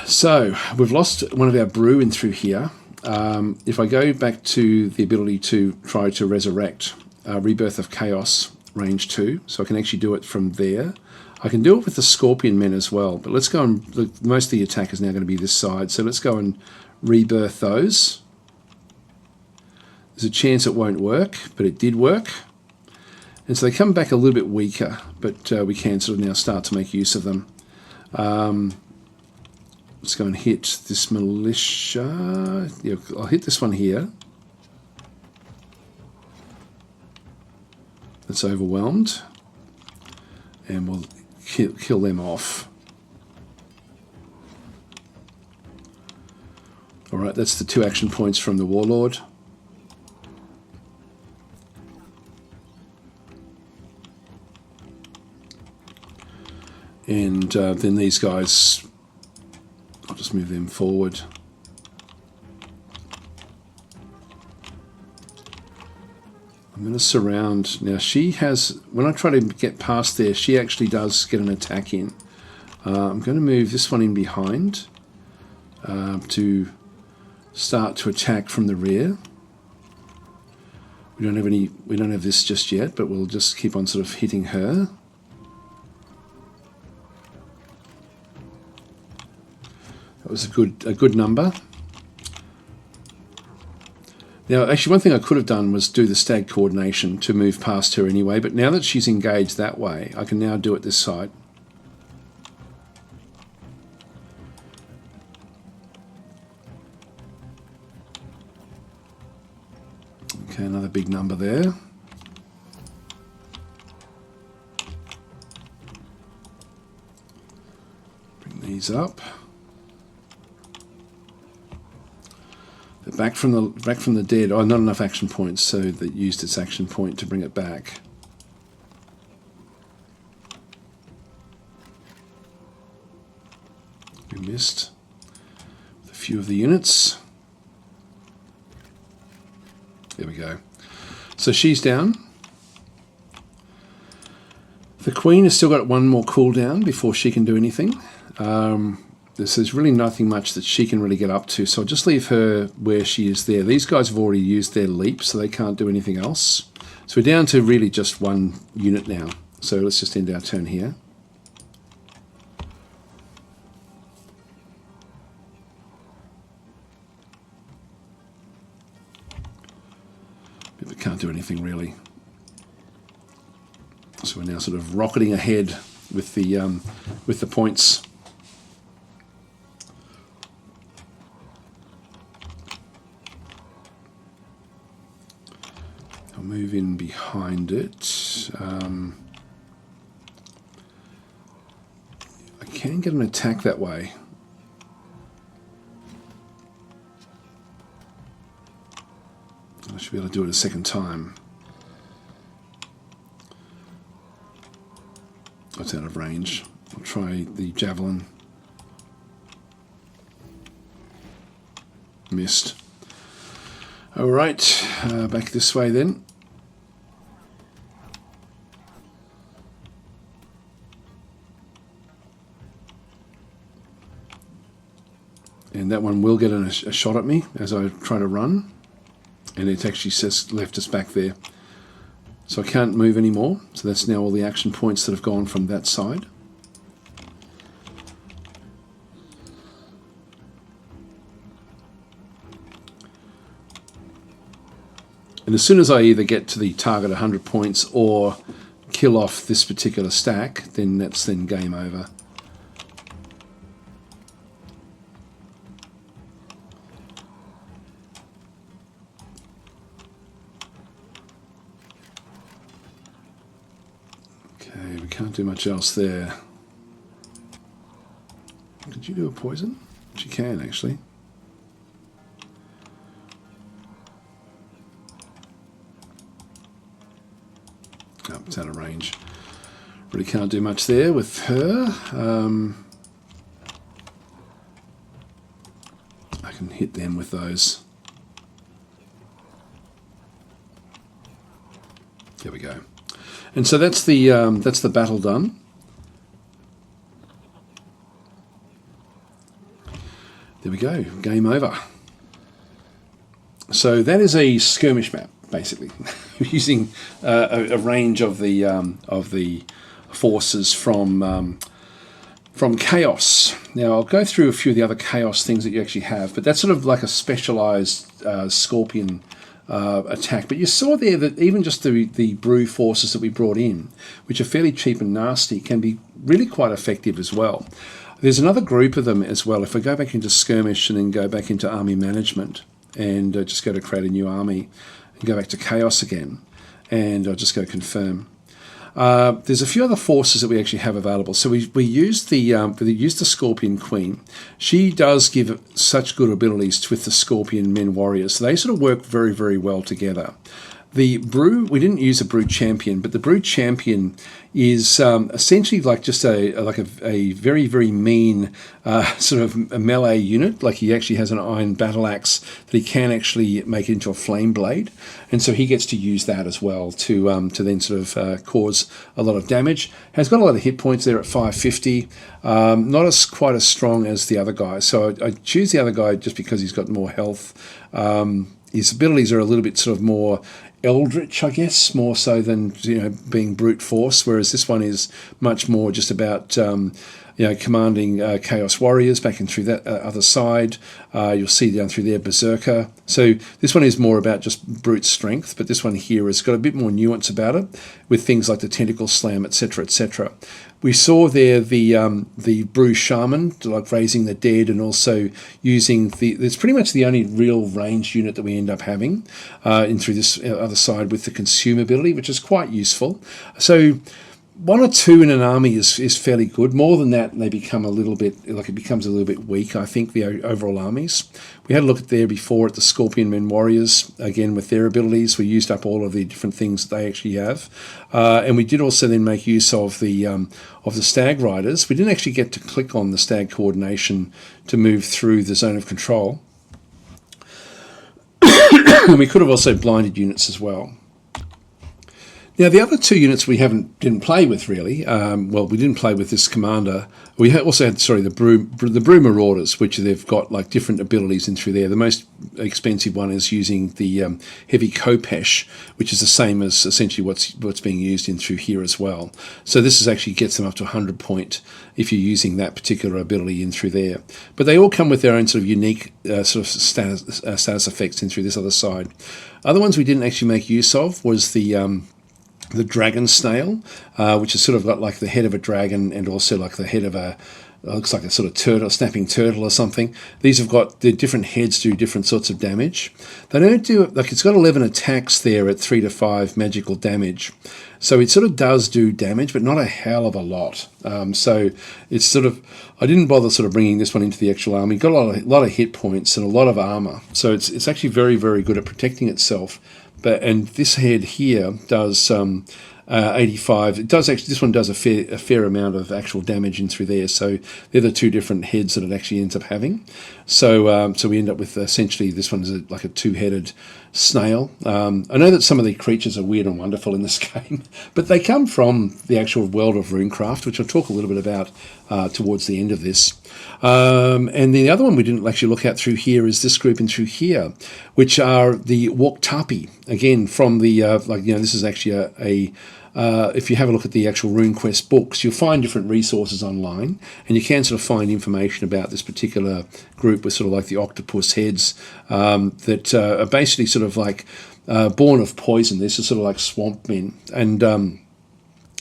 Speaker 1: So, we've lost one of our brew in through here. If I go back to the ability to try to resurrect Rebirth of Chaos, range 2, so I can actually do it from there. I can do it with the Scorpionmen as well, but let's go and look, most of the attack is now going to be this side, so let's go and rebirth those. There's a chance it won't work, but it did work. And so they come back a little bit weaker, but we can sort of now start to make use of them. Let's go and hit this militia. Yeah, I'll hit this one here. That's overwhelmed. And we'll kill them off. Alright, that's the 2 action points from the Warlord. And then these guys, I'll just move them forward. I'm going to surround. Now she has, when I try to get past there, she actually does get an attack in. I'm going to move this one in behind to start to attack from the rear. We don't have this just yet, but we'll just keep on sort of hitting her. That was a good number. Now, actually, one thing I could have done was do the stag coordination to move past her anyway, but now that she's engaged that way, I can now do it this side. Okay, another big number there. Bring these up. Back from the dead. Oh, not enough action points, so that used its action point to bring it back. We missed a few of the units. There we go. So she's down. The Queen has still got one more cooldown before she can do anything. And there's really nothing much that she can really get up to, so I'll just leave her where she is there. These guys have already used their leap, so they can't do anything else. So we're down to really just one unit now. So let's just end our turn here. But we can't do anything really. So we're now sort of rocketing ahead with the points. I'll move in behind it. I can get an attack that way. I should be able to do it a second time. It's out of range. I'll try the javelin. Missed. Alright, back this way then. And that one will get a shot at me as I try to run. And it actually says left us back there. So I can't move anymore. So that's now all the action points that have gone from that side. And as soon as I either get to the target 100 points or kill off this particular stack, then that's then game over. Okay, we can't do much else there. Did you do a poison? She can actually. Oh, it's out of range. Really can't do much there with her. I can hit them with those. There we go. And so that's the battle done. There we go. Game over. So that is a skirmish map, basically, using a range of the forces from Chaos. Now I'll go through a few of the other Chaos things that you actually have, but that's sort of like a specialized Scorpion attack. But you saw there that even just the brew forces that we brought in, which are fairly cheap and nasty, can be really quite effective as well. There's another group of them as well. If I go back into skirmish and then go back into army management and just go to create a new army and go back to chaos again, and I'll just go confirm. There's a few other forces that we actually have available. So we use the Scorpion Queen. She does give such good abilities with the Scorpionmen warriors. So they sort of work very, very well together. The brew, we didn't use a brew champion, but the brew champion is essentially like just a very, very mean sort of a melee unit. Like he actually has an iron battle axe that he can actually make into a flame blade, and so he gets to use that as well to then sort of cause a lot of damage. Has got a lot of hit points there at 550. Not quite as strong as the other guy, so I choose the other guy just because he's got more health. His abilities are a little bit sort of more eldritch, I guess, more so than being brute force, whereas this one is much more just about commanding chaos warriors back in through that other side. You'll see down through there Berserker. So this one is more about just brute strength, but this one here has got a bit more nuance about it with things like the tentacle slam, etc., etc. We saw there the brew shaman, like raising the dead, and also using it's pretty much the only real ranged unit that we end up having in through this other side with the consume ability, which is quite useful. So one or two in an army is fairly good. More than that, they become a little bit, like it becomes a little bit weak, I think, the overall armies. We had a look at there before at the Scorpionmen warriors, again with their abilities. We used up all of the different things that they actually have. And we did also then make use of the stag riders. We didn't actually get to click on the stag coordination to move through the zone of control. We could have also blinded units as well. Now, the other two units we didn't play with really. Well, we didn't play with this commander. We also had, sorry, the Brew Marauders, which they've got like different abilities in through there. The most expensive one is using the heavy Khopesh, which is the same as essentially what's being used in through here as well. So this is actually gets them up to 100 point if you're using that particular ability in through there. But they all come with their own sort of unique sort of status effects in through this other side. Other ones we didn't actually make use of was the dragon snail, which has sort of got like the head of a dragon and also like the head of a, looks like a sort of turtle, snapping turtle or something. These have got, the different heads do different sorts of damage. They don't do, like it's got 11 attacks there at 3 to 5 magical damage. So it sort of does do damage, but not a hell of a lot. So it's sort of, I didn't bother sort of bringing this one into the actual army. Got a lot of hit points and a lot of armor. So it's actually very, very good at protecting itself. And this head here does 85. It does actually. This one does a fair amount of actual damage in through there. So they're the two different heads that it actually ends up having. So we end up with essentially this one is like a two-headed snail. I know that some of the creatures are weird and wonderful in this game, but they come from the actual world of RuneCraft, which I'll talk a little bit about towards the end of this. And the other one we didn't actually look at through here is this group in through here, which are the Walktapi. Again, from the this is actually if you have a look at the actual RuneQuest books, you'll find different resources online, and you can sort of find information about this particular group with sort of like the octopus heads that are basically sort of like born of poison. They're sort of like swamp men, and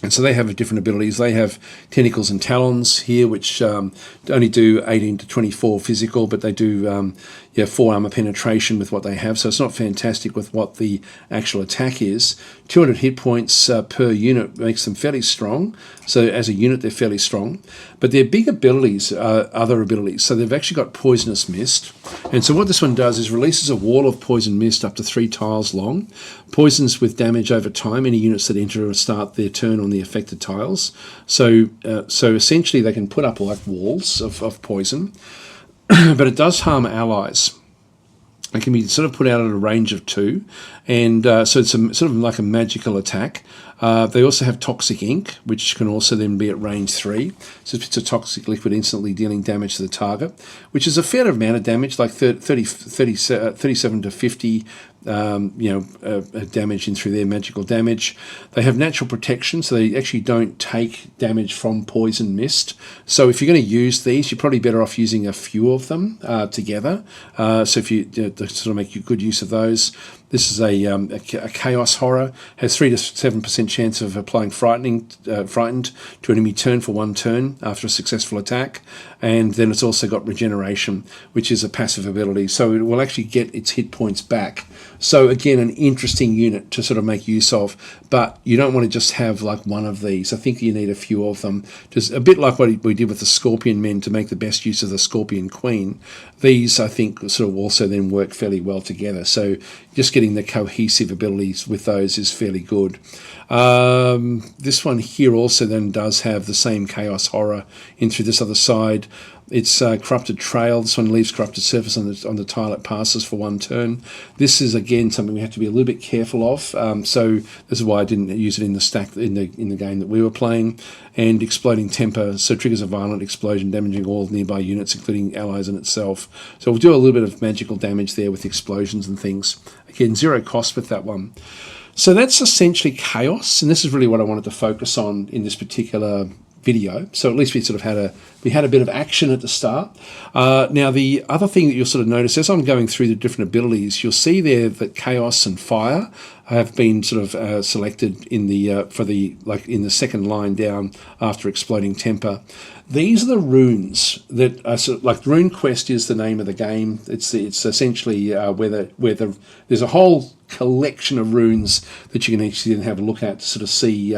Speaker 1: so they have different abilities. They have tentacles and talons here, which only do 18 to 24 physical, but they do 4 armor penetration with what they have. So it's not fantastic with what the actual attack is. 200 hit points per unit makes them fairly strong. So as a unit, they're fairly strong. But their big abilities are other abilities. So they've actually got Poisonous Mist. And so what this one does is releases a wall of poison mist up to 3 tiles long. Poisons with damage over time any units that enter or start their turn on the affected tiles. So essentially they can put up like walls of poison. But it does harm allies. It can be sort of put out at a range of 2, and so it's sort of like a magical attack. They also have Toxic Ink, which can also then be at range 3. So if it's a toxic liquid, instantly dealing damage to the target, which is a fair amount of damage, like 37 to 50 damage in through their magical damage. They have natural protection, so they actually don't take damage from poison mist. So if you're going to use these, you're probably better off using a few of them together. So if you sort of make good use of those. This is a Chaos Horror, has 3 to 7% chance of applying frightened to enemy turn for 1 turn after a successful attack. And then it's also got Regeneration, which is a passive ability. So it will actually get its hit points back. So again, an interesting unit to sort of make use of, but you don't want to just have like one of these. I think you need a few of them. Just a bit like what we did with the Scorpionmen to make the best use of the Scorpion Queen. These, I think, sort of also then work fairly well together. So just getting the cohesive abilities with those is fairly good. This one here also then does have the same Chaos Horror in through this other side. It's Corrupted Trail. This one leaves corrupted surface on the tile it passes for 1 turn. This is again something we have to be a little bit careful of. So this is why I didn't use it in the stack in the game that we were playing. And Exploding Temper, so triggers a violent explosion, damaging all nearby units, including allies and itself. So we'll do a little bit of magical damage there with explosions and things. Again, 0 cost with that one. So that's essentially Chaos, and this is really what I wanted to focus on in this particular video. So at least we sort of had a bit of action at the start. Now the other thing that you'll sort of notice as I'm going through the different abilities, you'll see there that Chaos and Fire have been sort of selected in the in the second line down after Exploding Temper. These are the runes that are sort of, like RuneQuest is the name of the game. It's essentially there's a whole collection of runes that you can actually then have a look at to sort of see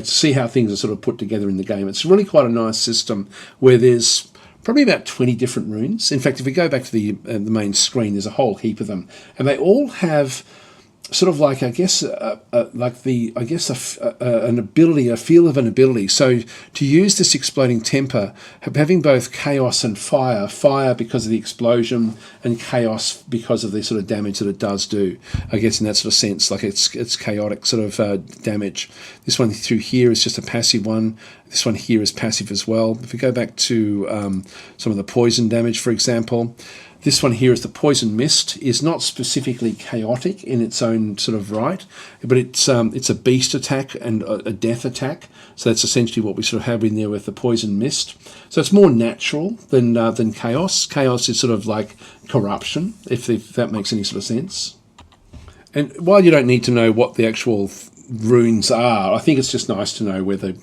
Speaker 1: see how things are sort of put together in the game. It's really quite a nice system where there's probably about 20 different runes. In fact, if we go back to the main screen, there's a whole heap of them, and they all have sort of like, I guess, an ability, a feel of an ability. So to use this exploding temper, having both chaos and fire because of the explosion, and chaos because of the sort of damage that it does do. I guess in that sort of sense, like it's chaotic sort of damage. This one through here is just a passive one. This one here is passive as well. If we go back to some of the poison damage, for example, this one here is the poison mist. Is not specifically chaotic in its own sort of right, but it's a beast attack and a death attack. So that's essentially what we sort of have in there with the poison mist. So it's more natural than chaos. Chaos is sort of like corruption, if that makes any sort of sense. And while you don't need to know what the actual runes are, I think it's just nice to know what the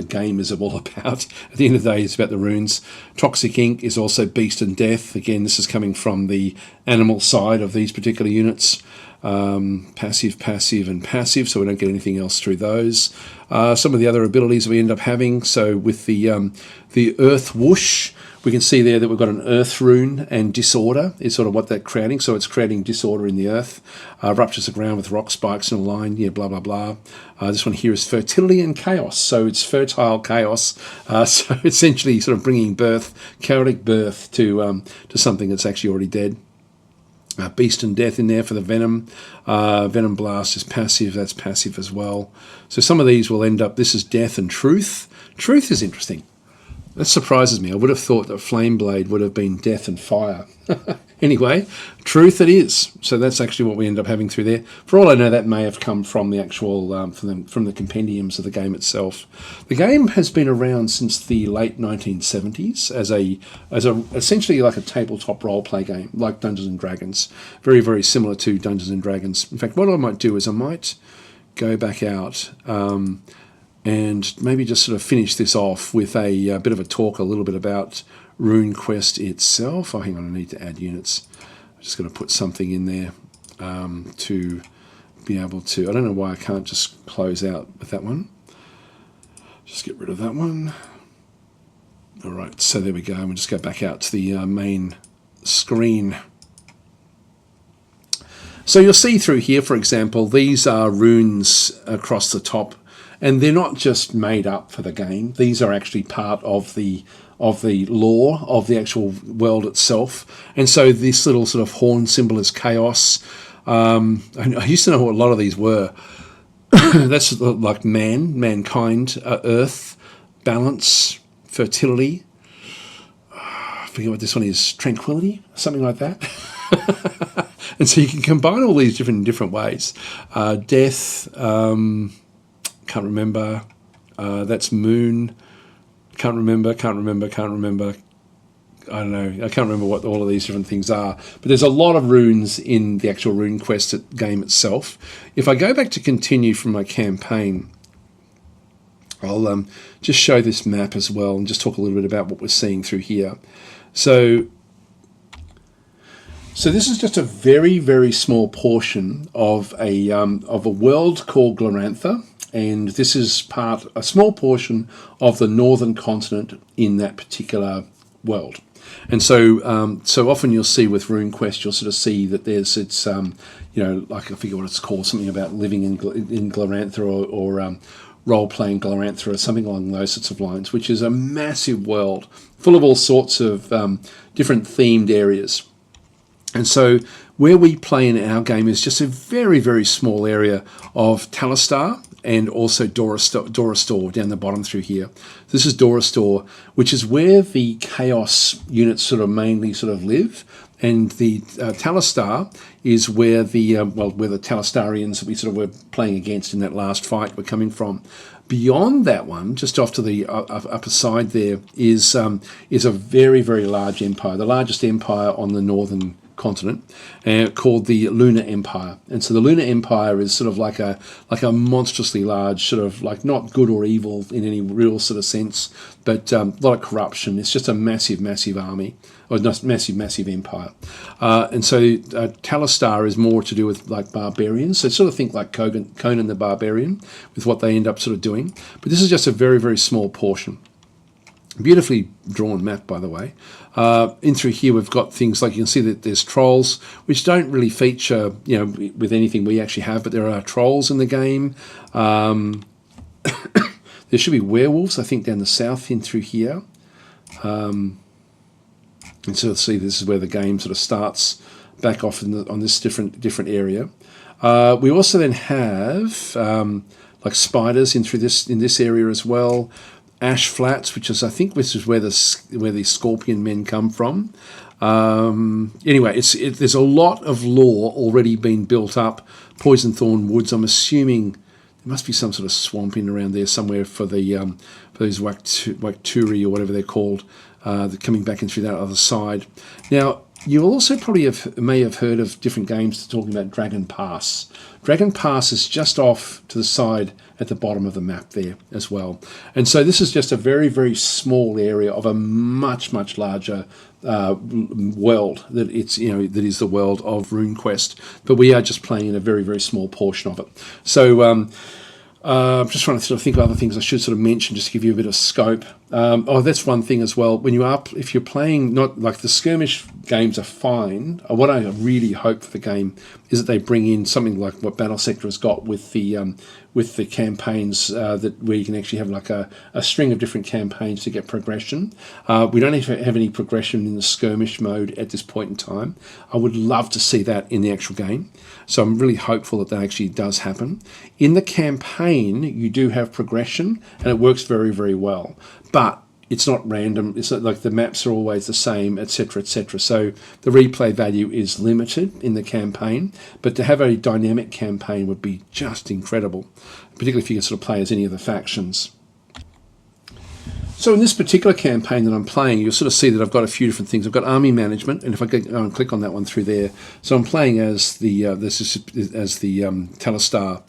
Speaker 1: game is all about. At the end of the day, it's about the runes. Toxic ink is also beast and death. Again, this is coming from the animal side of these particular units. Passive, and passive, so we don't get anything else through those. Some of the other abilities we end up having. So with the earth whoosh, we can see there that we've got an earth rune, and disorder is sort of what that's creating. So it's creating disorder in the earth. Ruptures the ground with rock spikes in a line, blah, blah, blah. This one here is fertility and chaos. So it's fertile chaos. So essentially sort of bringing chaotic birth to something that's actually already dead. Beast and death in there for the venom. Venom blast is passive. That's passive as well. So some of these will end up, this is death and truth. Truth is interesting. That surprises me. I would have thought that Flame Blade would have been death and fire. Anyway, truth it is. So that's actually what we end up having through there. For all I know, that may have come from the actual from the compendiums of the game itself. The game has been around since the late 1970s as essentially like a tabletop role play game, like Dungeons and Dragons. Very, very similar to Dungeons and Dragons. In fact, what I might do is I might go back out and maybe just sort of finish this off with a bit of a talk a little bit about RuneQuest itself. Oh, hang on, I need to add units. I'm just going to put something in there to be able to... I don't know why I can't just close out with that one. Just get rid of that one. All right, so there we go. We'll just go back out to the main screen. So you'll see through here, for example, these are runes across the top. And they're not just made up for the game. These are actually part of the lore of the actual world itself. And so this little sort of horn symbol is chaos. I used to know what a lot of these were. That's like mankind, earth, balance, fertility. I forget what this one is, tranquility, something like that. And so you can combine all these different ways. Death... can't remember. That's moon. Can't remember. I don't know. I can't remember what all of these different things are. But there's a lot of runes in the actual RuneQuest game itself. If I go back to continue from my campaign, I'll just show this map as well and just talk a little bit about what we're seeing through here. So this is just a very, very small portion of a world called Glorantha. And this is a small portion of the northern continent in that particular world. And so so often you'll see with RuneQuest, you'll sort of see that it's like I forget what it's called, something about living in Glorantha or role-playing Glorantha or something along those sorts of lines, which is a massive world full of all sorts of different themed areas. And so where we play in our game is just a very, very small area of Talistar, and also Dorastor down the bottom through here. This is Dorastor, which is where the Chaos units sort of mainly sort of live, and the Talistar is where the Talistarians that we sort of were playing against in that last fight were coming from. Beyond that one, just off to the upper side there, is a very, very large empire, the largest empire on the northern continent, called the Lunar Empire. And so the Lunar Empire is sort of like a monstrously large, sort of like not good or evil in any real sort of sense, but a lot of corruption. It's just a massive, massive army, or not massive, massive empire. And so Talistar is more to do with like barbarians. So sort of think like Conan the Barbarian with what they end up sort of doing. But this is just a very, very small portion. Beautifully drawn map, by the way. In through here, we've got things like you can see that there's trolls, which don't really feature, with anything we actually have, but there are trolls in the game. There should be werewolves, I think, down the south in through here. And so see, this is where the game sort of starts back off on this different area. We also then have like spiders in this area as well. Ash flats, which is where the Scorpionmen come from. Anyway, there's a lot of lore already been built up. Poison Thorn Woods. I'm assuming there must be some sort of swamp in around there somewhere for those Wakturi or whatever they're called. They're coming back in through that other side. Now, you also probably may have heard of different games talking about Dragon Pass. Dragon Pass is just off to the side at the bottom of the map there as well. And so this is just a very, very small area of a much, much larger world that is the world of RuneQuest. But we are just playing in a very, very small portion of it. So I'm just trying to sort of think of other things I should sort of mention just to give you a bit of scope. That's one thing as well. If you're playing, not like the skirmish games are fine. What I really hope for the game is that they bring in something like what Battle Sector has got with the campaigns, where you can actually have like a string of different campaigns to get progression. We don't have any progression in the skirmish mode at this point in time. I would love to see that in the actual game. So I'm really hopeful that actually does happen. In the campaign, you do have progression, and it works very, very well. But it's not random. It's not like the maps are always the same, etc., etc. So the replay value is limited in the campaign. But to have a dynamic campaign would be just incredible, particularly if you can sort of play as any of the factions. So in this particular campaign that I'm playing, you'll sort of see that I've got a few different things. I've got army management, and if I go and click on that one through there, so I'm playing as the Talistar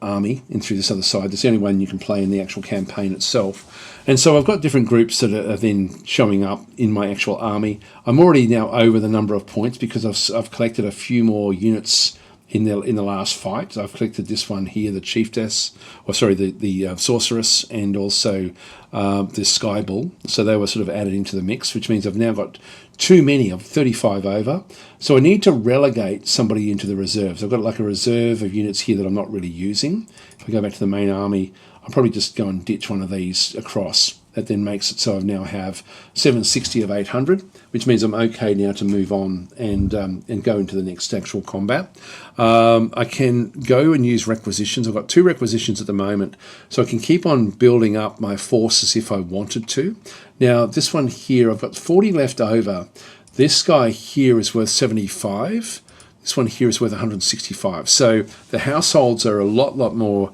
Speaker 1: army in through this other side. That's the only one you can play in the actual campaign itself. And so I've got different groups that are then showing up in my actual army. I'm already now over the number of points because I've collected a few more units in the last fight. I've collected this one here, the chiefess, the sorceress, and also this sky bull. So they were sort of added into the mix, which means I've now got too many. I'm 35 over. So I need to relegate somebody into the reserves. I've got like a reserve of units here that I'm not really using. If I go back to the main army, I'll probably just go and ditch one of these across. That then makes it so I now have 760 of 800, which means I'm okay now to move on and go into the next actual combat. I can go and use requisitions. I've got 2 requisitions at the moment, so I can keep on building up my forces if I wanted to. Now, this one here, I've got 40 left over. This guy here is worth 75. This one here is worth 165. So the households are a lot more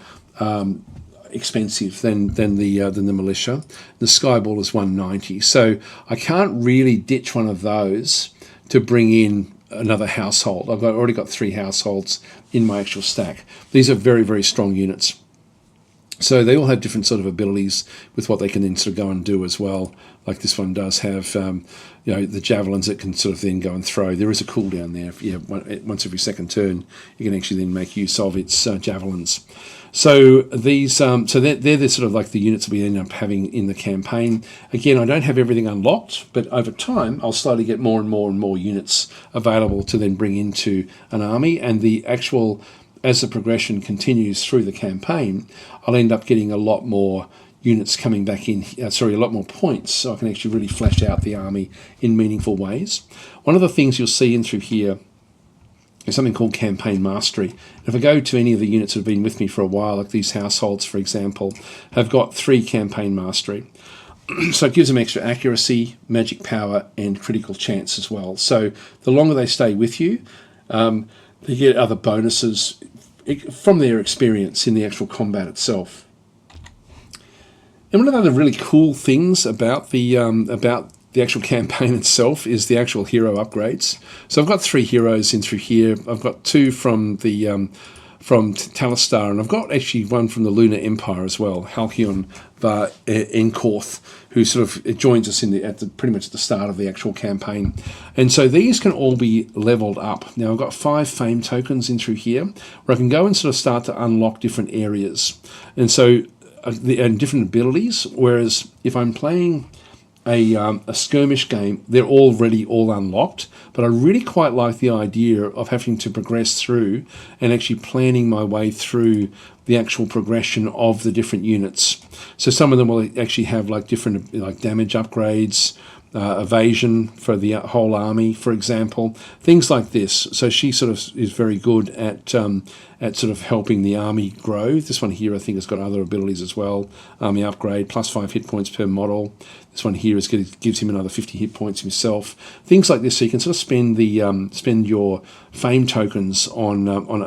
Speaker 1: expensive than the militia. The skyball is 190, so I can't really ditch one of those to bring in another household. I've already got 3 households in my actual stack. These are very, very strong units. So they all have different sort of abilities with what they can then sort of go and do as well. Like this one does have, the javelins that can sort of then go and throw. There is a cooldown there. Once every second turn, you can actually then make use of its javelins. So these, they're the sort of like the units we end up having in the campaign. Again, I don't have everything unlocked, but over time, I'll slowly get more and more and more units available to then bring into an army. And the actual, as the progression continues through the campaign, I'll end up getting a lot more units coming back in, a lot more points, so I can actually really flesh out the army in meaningful ways. One of the things you'll see in through here is something called Campaign Mastery. And if I go to any of the units that have been with me for a while, like these households, for example, have got 3 Campaign Mastery. So it gives them extra accuracy, magic power, and critical chance as well. So the longer they stay with you, they get other bonuses from their experience in the actual combat itself. And one of the other really cool things about the actual campaign itself is the actual hero upgrades. So I've got 3 heroes in through here. I've got 2 from the from Talistar, and I've got actually one from the Lunar Empire as well, Halcyon var Enkorth, who sort of joins us pretty much at the start of the actual campaign. And so these can all be leveled up. Now I've got 5 fame tokens in through here, where I can go and sort of start to unlock different areas. And so and different abilities. Whereas if I'm playing a skirmish game, they're already all unlocked. But I really quite like the idea of having to progress through and actually planning my way through the actual progression of the different units. So some of them will actually have like different like damage upgrades, evasion for the whole army, for example, things like this. So she sort of is very good at sort of helping the army grow. This one here, I think, has got other abilities as well. Army upgrade, +5 hit points per model. This one here gives him another 50 hit points himself. Things like this, so you can sort of spend your fame tokens on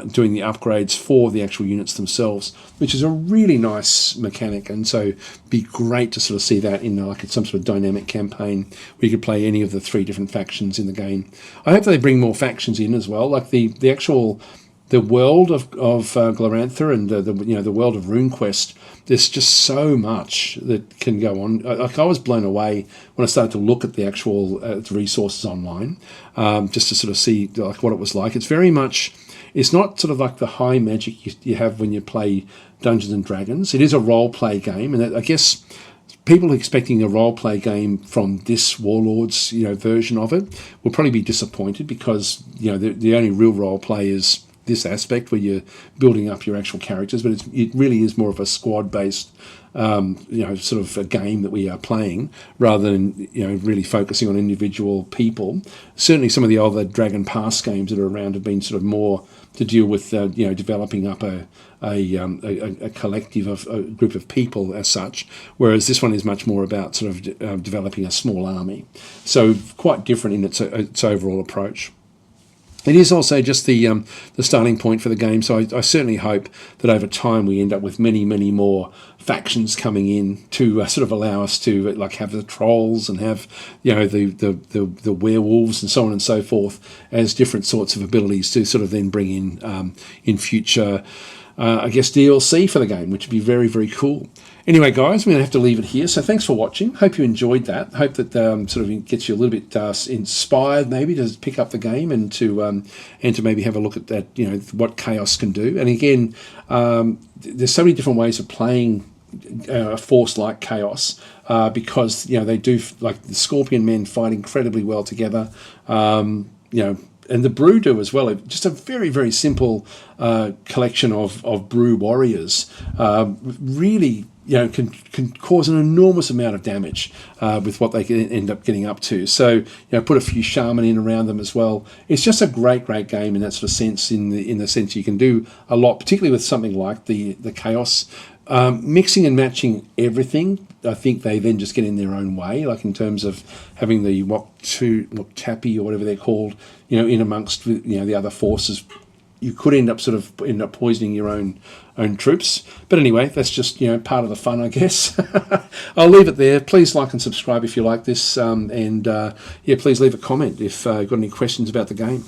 Speaker 1: doing the upgrades for the actual units themselves, which is a really nice mechanic. And so be great to sort of see that in like some sort of dynamic campaign where you could play any of the 3 different factions in the game. I hope they bring more factions in as well, like the actual the world of Glorantha and the world of RuneQuest. There's just so much that can go on. Like, I was blown away when I started to look at the actual resources online, just to sort of see like what it was like. It's very much, it's not sort of like the high magic you have when you play Dungeons and Dragons. It is a role play game, and I guess people expecting a role play game from this Warlords version of it will probably be disappointed, because the only real role play is this aspect where you're building up your actual characters, but it really is more of a squad-based, sort of a game that we are playing, rather than really focusing on individual people. Certainly, some of the other Dragon Pass games that are around have been sort of more to deal with developing up a collective of a group of people as such, whereas this one is much more about sort of developing a small army. So quite different in its overall approach. It is also just the starting point for the game, so I certainly hope that over time we end up with many, many more factions coming in to sort of allow us to like have the trolls and have the werewolves and so on and so forth as different sorts of abilities to sort of then bring in future I guess DLC for the game, which would be very, very cool. Anyway, guys, I'm going to have to leave it here. So thanks for watching. Hope you enjoyed that. Hope that sort of gets you a little bit inspired, maybe, to pick up the game and to maybe have a look at that. What Chaos can do. And again, there's so many different ways of playing a force like Chaos, because they do, like the Scorpionmen fight incredibly well together. And the Brew do as well. Just a very, very simple collection of Brew warriors. Really, can cause an enormous amount of damage with what they can end up getting up to. So, put a few shaman in around them as well. It's just a great, great game in that sort of sense. In the sense you can do a lot, particularly with something like the Chaos. Mixing and matching everything, I think they then just get in their own way, like in terms of having the Tappy or whatever they're called, in amongst the other forces. You could end up poisoning your own troops. But anyway, that's just part of the fun, I guess. I'll leave it there. Please like and subscribe if you like this, and please leave a comment if you've got any questions about the game.